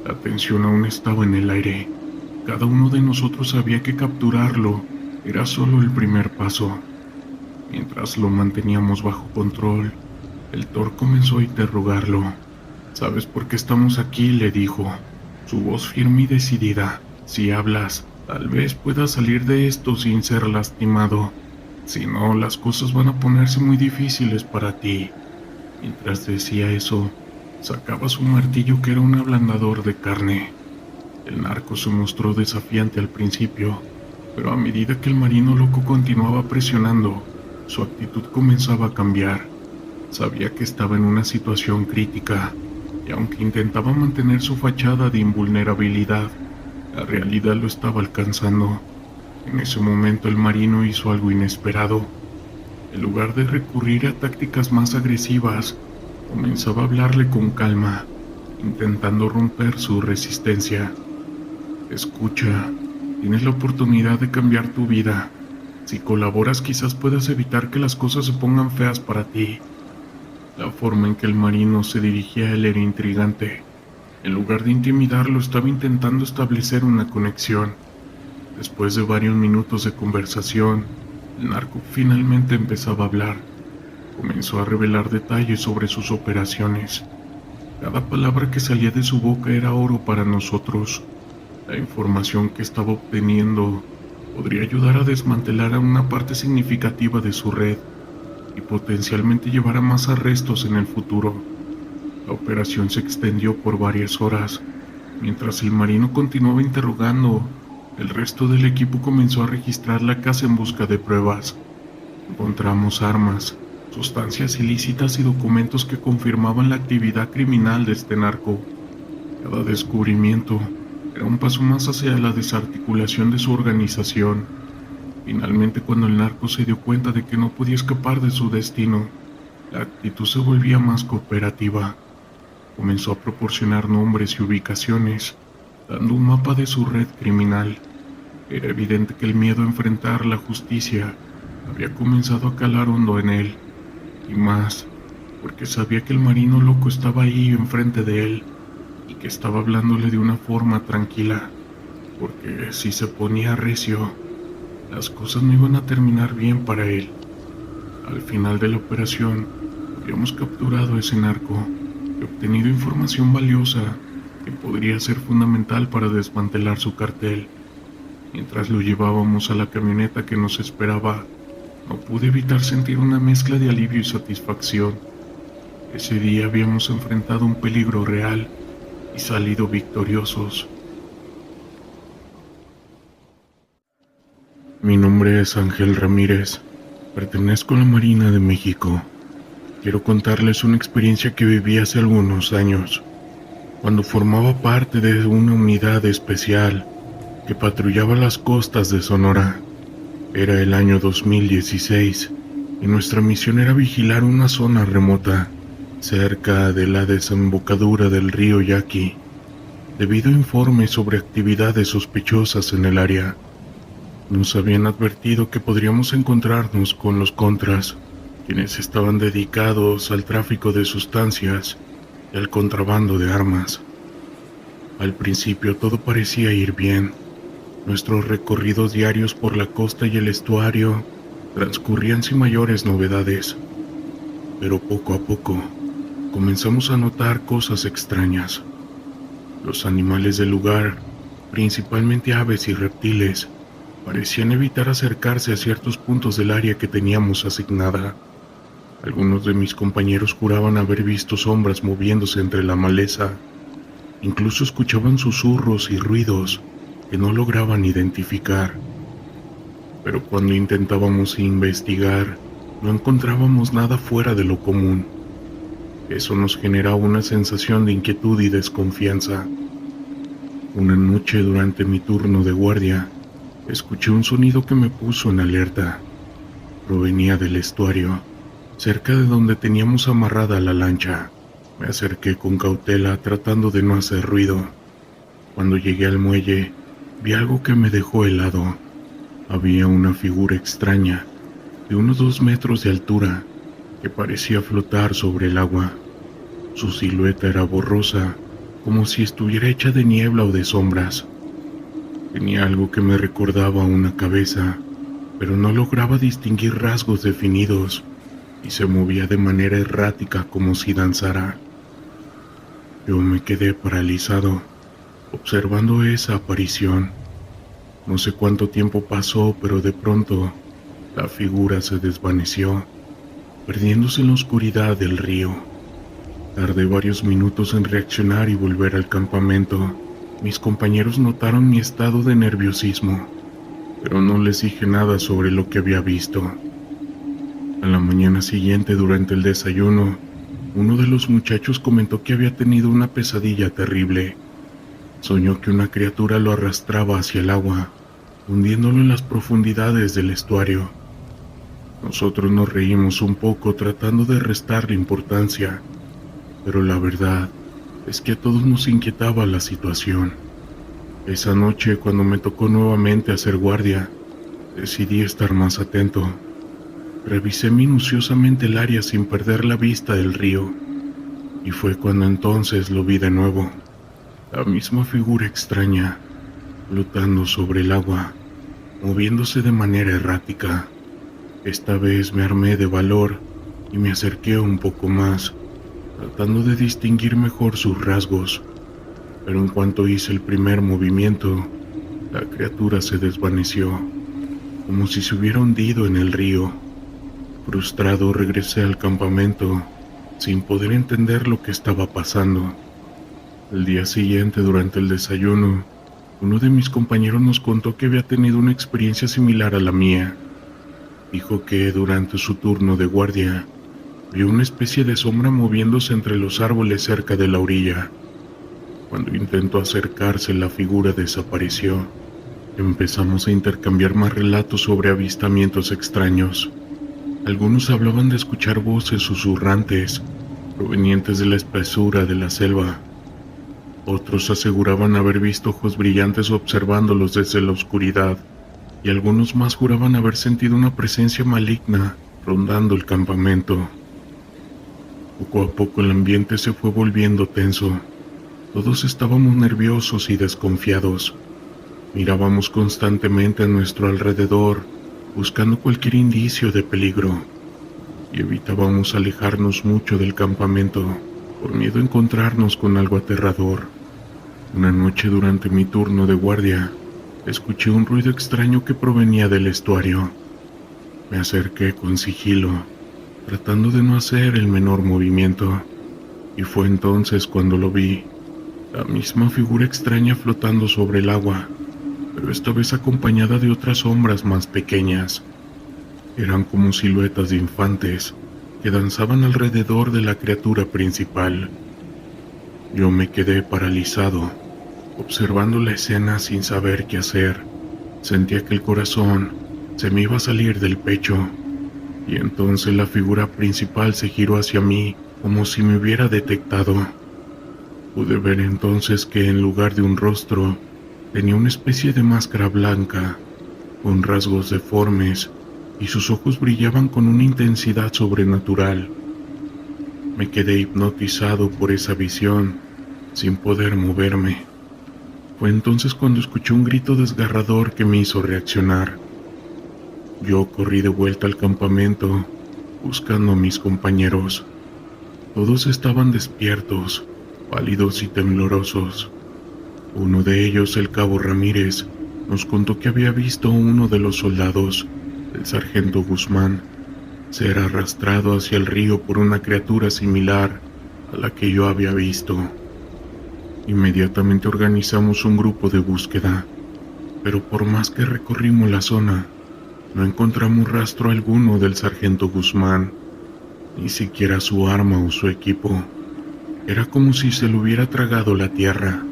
La tensión aún estaba en el aire. Cada uno de nosotros sabía que capturarlo era solo el primer paso. Mientras lo manteníamos bajo control, el Thor comenzó a interrogarlo. «¿Sabes por qué estamos aquí?», le dijo, su voz firme y decidida. «Si hablas, tal vez puedas salir de esto sin ser lastimado. Si no, las cosas van a ponerse muy difíciles para ti». Mientras decía eso, sacaba su martillo, que era un ablandador de carne. El narco se mostró desafiante al principio, pero a medida que el marino loco continuaba presionando, su actitud comenzaba a cambiar. Sabía que estaba en una situación crítica, y aunque intentaba mantener su fachada de invulnerabilidad, la realidad lo estaba alcanzando. En ese momento el marino hizo algo inesperado. En lugar de recurrir a tácticas más agresivas, comenzaba a hablarle con calma, intentando romper su resistencia. «Escucha, tienes la oportunidad de cambiar tu vida. Si colaboras, quizás puedas evitar que las cosas se pongan feas para ti». La forma en que el marino se dirigía a él era intrigante. En lugar de intimidarlo, estaba intentando establecer una conexión. Después de varios minutos de conversación, el narco finalmente empezaba a hablar. Comenzó a revelar detalles sobre sus operaciones. Cada palabra que salía de su boca era oro para nosotros. La información que estaba obteniendo podría ayudar a desmantelar a una parte significativa de su red y potencialmente llevar a más arrestos en el futuro. La operación se extendió por varias horas. Mientras el marino continuaba interrogando, el resto del equipo comenzó a registrar la casa en busca de pruebas. Encontramos armas, sustancias ilícitas y documentos que confirmaban la actividad criminal de este narco. Cada descubrimiento era un paso más hacia la desarticulación de su organización. Finalmente, cuando el narco se dio cuenta de que no podía escapar de su destino, la actitud se volvía más cooperativa. Comenzó a proporcionar nombres y ubicaciones, dando un mapa de su red criminal. Era evidente que el miedo a enfrentar la justicia había comenzado a calar hondo en él, y más, porque sabía que el marino loco estaba ahí enfrente de él, y que estaba hablándole de una forma tranquila, porque si se ponía recio, las cosas no iban a terminar bien para él. Al final de la operación, habíamos capturado a ese narco y obtenido información valiosa que podría ser fundamental para desmantelar su cartel. Mientras lo llevábamos a la camioneta que nos esperaba, no pude evitar sentir una mezcla de alivio y satisfacción. Ese día habíamos enfrentado un peligro real y salido victoriosos. Mi nombre es Ángel Ramírez. Pertenezco a la Marina de México. Quiero contarles una experiencia que viví hace algunos años, cuando formaba parte de una unidad especial que patrullaba las costas de Sonora. Era el año 2016 y nuestra misión era vigilar una zona remota, cerca de la desembocadura del río Yaqui, debido a informes sobre actividades sospechosas en el área. Nos habían advertido que podríamos encontrarnos con los contras, quienes estaban dedicados al tráfico de sustancias y al contrabando de armas. Al principio todo parecía ir bien. Nuestros recorridos diarios por la costa y el estuario transcurrían sin mayores novedades, pero poco a poco comenzamos a notar cosas extrañas. Los animales del lugar, principalmente aves y reptiles, parecían evitar acercarse a ciertos puntos del área que teníamos asignada. Algunos de mis compañeros juraban haber visto sombras moviéndose entre la maleza. Incluso escuchaban susurros y ruidos que no lograban identificar. Pero cuando intentábamos investigar, no encontrábamos nada fuera de lo común. Eso nos generaba una sensación de inquietud y desconfianza. Una noche durante mi turno de guardia, Escuché un sonido que me puso en alerta. Provenía del estuario, cerca de donde teníamos amarrada la lancha. Me acerqué con cautela tratando de no hacer ruido. Cuando llegué al muelle, vi algo que me dejó helado. Había una figura extraña, de unos 2 metros de altura, que parecía flotar sobre el agua. Su silueta era borrosa, como si estuviera hecha de niebla o de sombras. Tenía algo que me recordaba a una cabeza, pero no lograba distinguir rasgos definidos, y se movía de manera errática como si danzara. Yo me quedé paralizado, observando esa aparición. No sé cuánto tiempo pasó, pero de pronto la figura se desvaneció, perdiéndose en la oscuridad del río. Tardé varios minutos en reaccionar y volver al campamento. Mis compañeros notaron mi estado de nerviosismo, pero no les dije nada sobre lo que había visto. A la mañana siguiente, durante el desayuno, uno de los muchachos comentó que había tenido una pesadilla terrible. Soñó que una criatura lo arrastraba hacia el agua, hundiéndolo en las profundidades del estuario. Nosotros nos reímos un poco tratando de restarle importancia, pero la verdad es que a todos nos inquietaba la situación. Esa noche, cuando me tocó nuevamente hacer guardia, decidí estar más atento. Revisé minuciosamente el área sin perder la vista del río, y fue cuando entonces lo vi de nuevo. La misma figura extraña, flotando sobre el agua, moviéndose de manera errática. Esta vez me armé de valor y me acerqué un poco más, tratando de distinguir mejor sus rasgos, pero en cuanto hice el primer movimiento, la criatura se desvaneció, como si se hubiera hundido en el río. Frustrado, regresé al campamento, sin poder entender lo que estaba pasando. El día siguiente, durante el desayuno, uno de mis compañeros nos contó que había tenido una experiencia similar a la mía. Dijo que durante su turno de guardia, vio una especie de sombra moviéndose entre los árboles cerca de la orilla. Cuando intentó acercarse, la figura desapareció. Empezamos a intercambiar más relatos sobre avistamientos extraños. Algunos hablaban de escuchar voces susurrantes, provenientes de la espesura de la selva. Otros aseguraban haber visto ojos brillantes observándolos desde la oscuridad, y algunos más juraban haber sentido una presencia maligna rondando el campamento. Poco a poco el ambiente se fue volviendo tenso. Todos estábamos nerviosos y desconfiados. Mirábamos constantemente a nuestro alrededor, buscando cualquier indicio de peligro, y evitábamos alejarnos mucho del campamento por miedo a encontrarnos con algo aterrador. Una noche, durante mi turno de guardia, escuché un ruido extraño que provenía del estuario. Me acerqué con sigilo, tratando de no hacer el menor movimiento, y fue entonces cuando lo vi, la misma figura extraña flotando sobre el agua, pero esta vez acompañada de otras sombras más pequeñas. Eran como siluetas de infantes que danzaban alrededor de la criatura principal. Yo me quedé paralizado, observando la escena sin saber qué hacer. Sentía que el corazón se me iba a salir del pecho, y entonces la figura principal se giró hacia mí como si me hubiera detectado. Pude ver entonces que en lugar de un rostro, tenía una especie de máscara blanca, con rasgos deformes, y sus ojos brillaban con una intensidad sobrenatural. Me quedé hipnotizado por esa visión, sin poder moverme. Fue entonces cuando escuché un grito desgarrador que me hizo reaccionar. Yo corrí de vuelta al campamento, buscando a mis compañeros. Todos estaban despiertos, pálidos y temblorosos. Uno de ellos, el cabo Ramírez, nos contó que había visto a uno de los soldados, el sargento Guzmán, ser arrastrado hacia el río por una criatura similar a la que yo había visto. Inmediatamente organizamos un grupo de búsqueda, pero por más que recorrimos la zona, no encontramos rastro alguno del sargento Guzmán, ni siquiera su arma o su equipo. Era como si se lo hubiera tragado la tierra.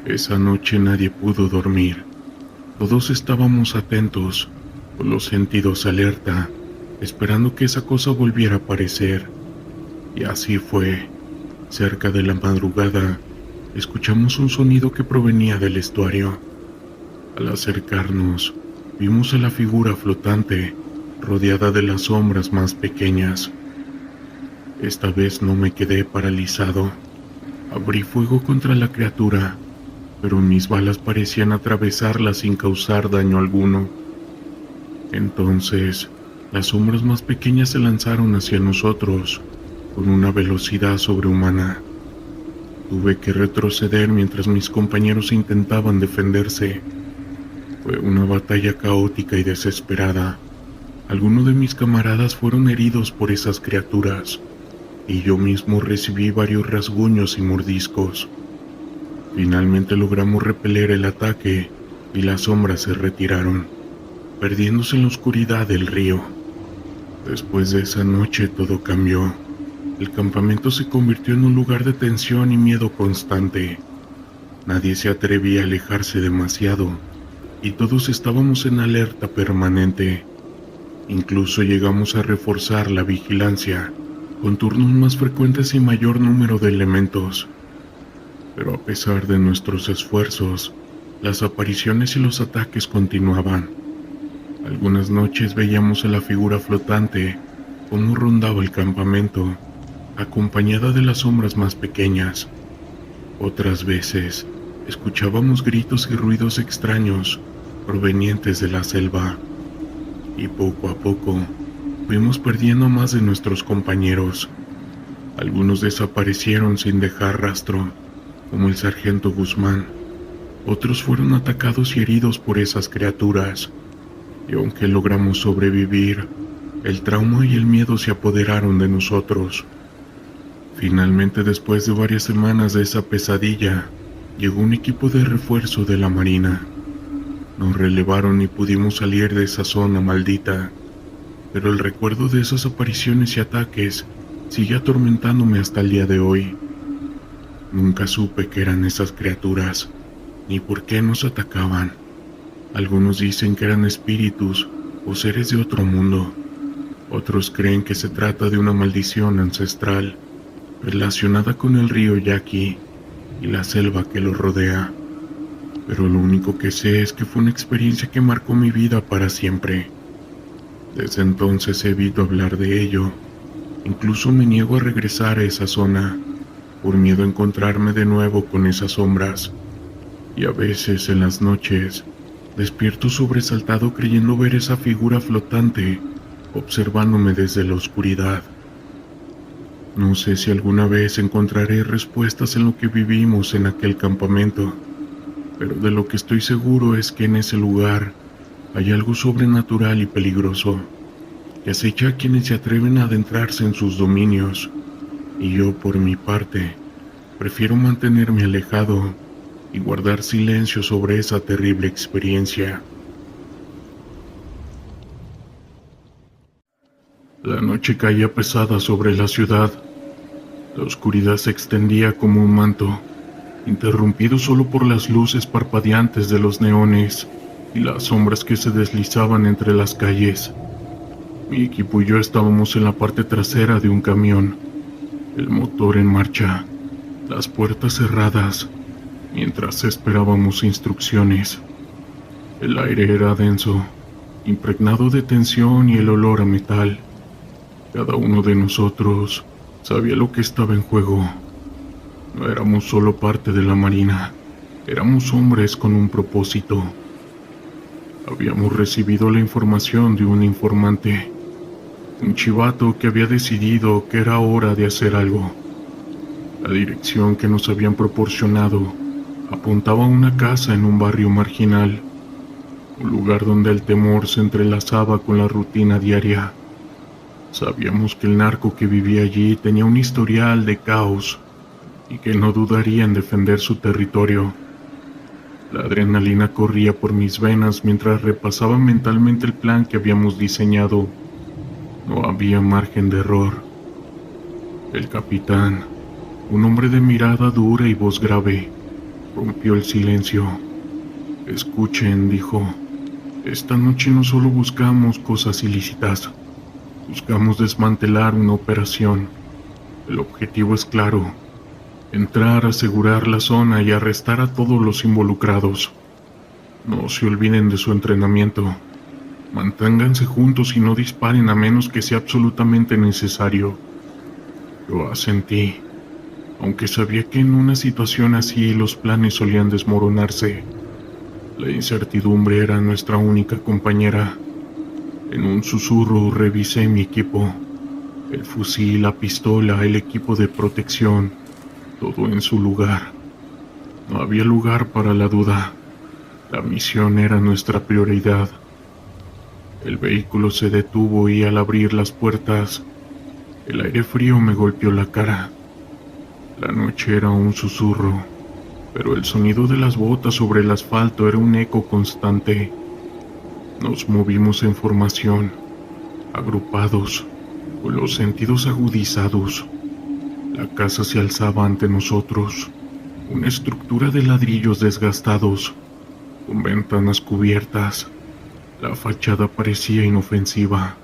Esa noche nadie pudo dormir. Todos estábamos atentos, con los sentidos alerta, esperando que esa cosa volviera a aparecer. Y así fue. Cerca de la madrugada, escuchamos un sonido que provenía del estuario. Al acercarnos, vimos a la figura flotante, rodeada de las sombras más pequeñas. Esta vez no me quedé paralizado. Abrí fuego contra la criatura, pero mis balas parecían atravesarla sin causar daño alguno. Entonces, las sombras más pequeñas se lanzaron hacia nosotros, con una velocidad sobrehumana. Tuve que retroceder mientras mis compañeros intentaban defenderse. Fue una batalla caótica y desesperada. Algunos de mis camaradas fueron heridos por esas criaturas, y yo mismo recibí varios rasguños y mordiscos. Finalmente logramos repeler el ataque y las sombras se retiraron, perdiéndose en la oscuridad del río. Después de esa noche todo cambió. El campamento se convirtió en un lugar de tensión y miedo constante. Nadie se atrevía a alejarse demasiado, y todos estábamos en alerta permanente. Incluso llegamos a reforzar la vigilancia, con turnos más frecuentes y mayor número de elementos. Pero a pesar de nuestros esfuerzos, las apariciones y los ataques continuaban. Algunas noches veíamos a la figura flotante cómo rondaba el campamento, acompañada de las sombras más pequeñas. Otras veces, escuchábamos gritos y ruidos extraños provenientes de la selva. Y poco a poco, fuimos perdiendo a más de nuestros compañeros. Algunos desaparecieron sin dejar rastro, como el sargento Guzmán. Otros fueron atacados y heridos por esas criaturas. Y aunque logramos sobrevivir, el trauma y el miedo se apoderaron de nosotros. Finalmente, después de varias semanas de esa pesadilla, llegó un equipo de refuerzo de la Marina. Nos relevaron y pudimos salir de esa zona maldita, pero el recuerdo de esas apariciones y ataques sigue atormentándome hasta el día de hoy. Nunca supe qué eran esas criaturas, ni por qué nos atacaban. Algunos dicen que eran espíritus o seres de otro mundo. Otros creen que se trata de una maldición ancestral relacionada con el río Yaqui y la selva que lo rodea. Pero lo único que sé es que fue una experiencia que marcó mi vida para siempre. Desde entonces evito hablar de ello. Incluso me niego a regresar a esa zona, por miedo a encontrarme de nuevo con esas sombras. Y a veces en las noches, despierto sobresaltado creyendo ver esa figura flotante, observándome desde la oscuridad. No sé si alguna vez encontraré respuestas en lo que vivimos en aquel campamento, pero de lo que estoy seguro es que en ese lugar hay algo sobrenatural y peligroso, que acecha a quienes se atreven a adentrarse en sus dominios, y yo, por mi parte, prefiero mantenerme alejado y guardar silencio sobre esa terrible experiencia. La noche caía pesada sobre la ciudad. La oscuridad se extendía como un manto, interrumpido solo por las luces parpadeantes de los neones y las sombras que se deslizaban entre las calles. Mi equipo y yo estábamos en la parte trasera de un camión, el motor en marcha, las puertas cerradas, mientras esperábamos instrucciones. El aire era denso, impregnado de tensión y el olor a metal. Cada uno de nosotros sabía lo que estaba en juego. No éramos solo parte de la Marina, éramos hombres con un propósito. Habíamos recibido la información de un informante, un chivato que había decidido que era hora de hacer algo. La dirección que nos habían proporcionado apuntaba a una casa en un barrio marginal, un lugar donde el temor se entrelazaba con la rutina diaria. Sabíamos que el narco que vivía allí tenía un historial de caos y que no dudaría en defender su territorio. La adrenalina corría por mis venas mientras repasaba mentalmente el plan que habíamos diseñado. No había margen de error. El capitán, un hombre de mirada dura y voz grave, rompió el silencio. Escuchen, dijo. Esta noche no solo buscamos cosas ilícitas, buscamos desmantelar una operación. El objetivo es claro: entrar, asegurar la zona y arrestar a todos los involucrados. No se olviden de su entrenamiento. Manténganse juntos y no disparen a menos que sea absolutamente necesario. Yo asentí, aunque sabía que en una situación así los planes solían desmoronarse. La incertidumbre era nuestra única compañera. En un susurro revisé mi equipo: el fusil, la pistola, el equipo de protección, todo en su lugar. No había lugar para la duda. La misión era nuestra prioridad. El vehículo se detuvo y al abrir las puertas, el aire frío me golpeó la cara. La noche era un susurro, pero el sonido de las botas sobre el asfalto era un eco constante. Nos movimos en formación, agrupados, con los sentidos agudizados. La casa se alzaba ante nosotros, una estructura de ladrillos desgastados, con ventanas cubiertas. La fachada parecía inofensiva,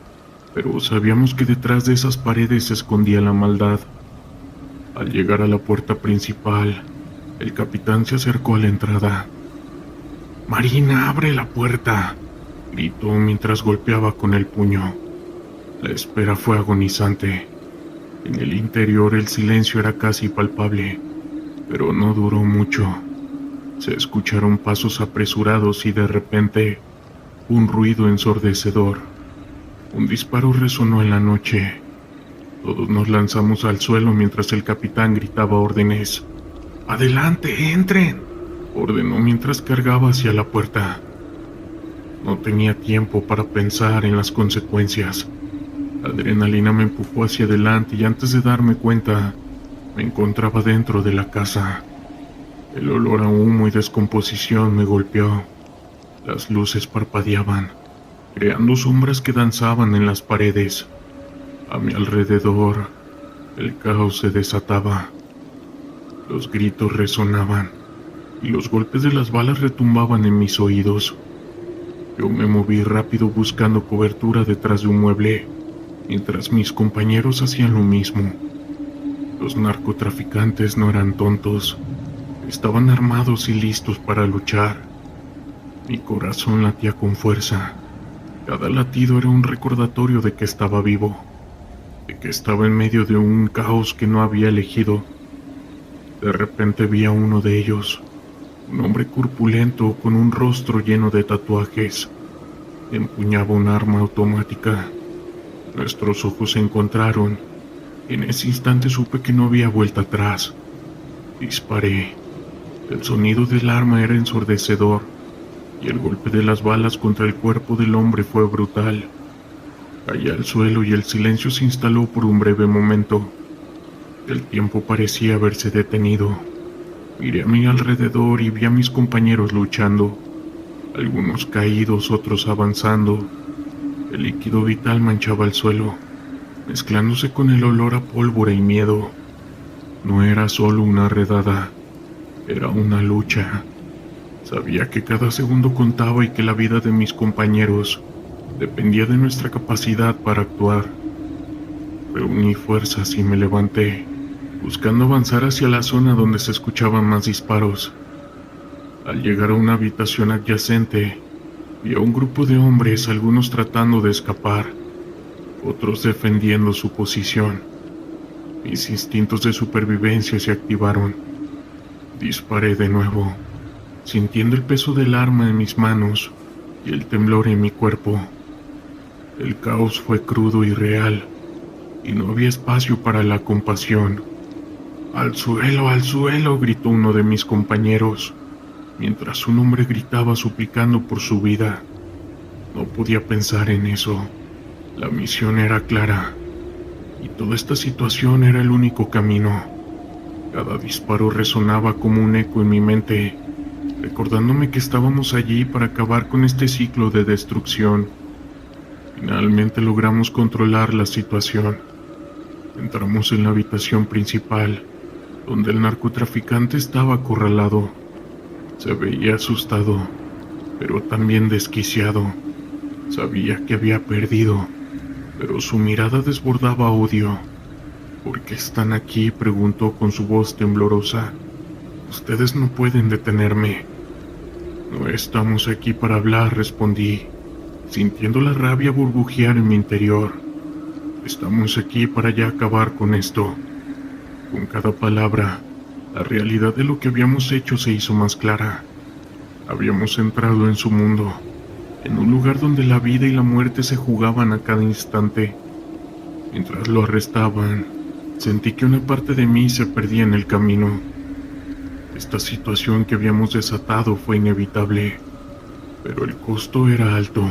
pero sabíamos que detrás de esas paredes se escondía la maldad. Al llegar a la puerta principal, el capitán se acercó a la entrada. «Marina, abre la puerta», gritó mientras golpeaba con el puño. La espera fue agonizante. En el interior el silencio era casi palpable, pero no duró mucho. Se escucharon pasos apresurados y de repente un ruido ensordecedor. Un disparo resonó en la noche. Todos nos lanzamos al suelo mientras el capitán gritaba órdenes. «¡Adelante, entren!», ordenó mientras cargaba hacia la puerta. No tenía tiempo para pensar en las consecuencias. La adrenalina me empujó hacia adelante y antes de darme cuenta, me encontraba dentro de la casa. El olor a humo y descomposición me golpeó. Las luces parpadeaban, creando sombras que danzaban en las paredes. A mi alrededor, el caos se desataba. Los gritos resonaban y los golpes de las balas retumbaban en mis oídos. Yo me moví rápido buscando cobertura detrás de un mueble, mientras mis compañeros hacían lo mismo. Los narcotraficantes no eran tontos, estaban armados y listos para luchar. Mi corazón latía con fuerza. Cada latido era un recordatorio de que estaba vivo, de que estaba en medio de un caos que no había elegido. De repente vi a uno de ellos, un hombre corpulento con un rostro lleno de tatuajes. Empuñaba un arma automática. Nuestros ojos se encontraron. En ese instante supe que no había vuelta atrás. Disparé. El sonido del arma era ensordecedor, y el golpe de las balas contra el cuerpo del hombre fue brutal. Caí al suelo y el silencio se instaló por un breve momento. El tiempo parecía haberse detenido. Miré a mi alrededor y vi a mis compañeros luchando, algunos caídos, otros avanzando. El líquido vital manchaba el suelo, mezclándose con el olor a pólvora y miedo. No era solo una redada, era una lucha. Sabía que cada segundo contaba y que la vida de mis compañeros dependía de nuestra capacidad para actuar. Reuní fuerzas y me levanté, buscando avanzar hacia la zona donde se escuchaban más disparos. Al llegar a una habitación adyacente, vi a un grupo de hombres, algunos tratando de escapar, otros defendiendo su posición. Mis instintos de supervivencia se activaron. Disparé de nuevo, sintiendo el peso del arma en mis manos y el temblor en mi cuerpo. El caos fue crudo y real, y no había espacio para la compasión. Al suelo!», gritó uno de mis compañeros, mientras un hombre gritaba suplicando por su vida. No podía pensar en eso. La misión era clara, y toda esta situación era el único camino. Cada disparo resonaba como un eco en mi mente, recordándome que estábamos allí para acabar con este ciclo de destrucción. Finalmente logramos controlar la situación. Entramos en la habitación principal, donde el narcotraficante estaba acorralado. Se veía asustado, pero también desquiciado. Sabía que había perdido, pero su mirada desbordaba odio. ¿Por qué están aquí?, preguntó con su voz temblorosa. Ustedes no pueden detenerme. No estamos aquí para hablar, respondí, sintiendo la rabia burbujear en mi interior. Estamos aquí para ya acabar con esto. Con cada palabra, la realidad de lo que habíamos hecho se hizo más clara. Habíamos entrado en su mundo, en un lugar donde la vida y la muerte se jugaban a cada instante. Mientras lo arrestaban, sentí que una parte de mí se perdía en el camino. Esta situación que habíamos desatado fue inevitable, pero el costo era alto.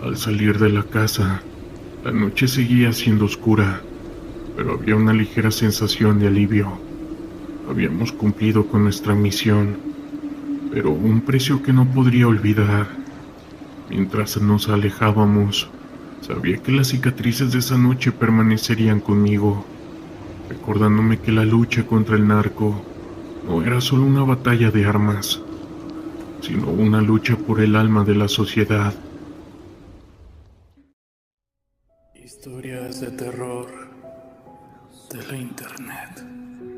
Al salir de la casa, la noche seguía siendo oscura, pero había una ligera sensación de alivio. Habíamos cumplido con nuestra misión, pero un precio que no podría olvidar. Mientras nos alejábamos, sabía que las cicatrices de esa noche permanecerían conmigo, recordándome que la lucha contra el narco no era solo una batalla de armas, sino una lucha por el alma de la sociedad. Historias de terror de la internet.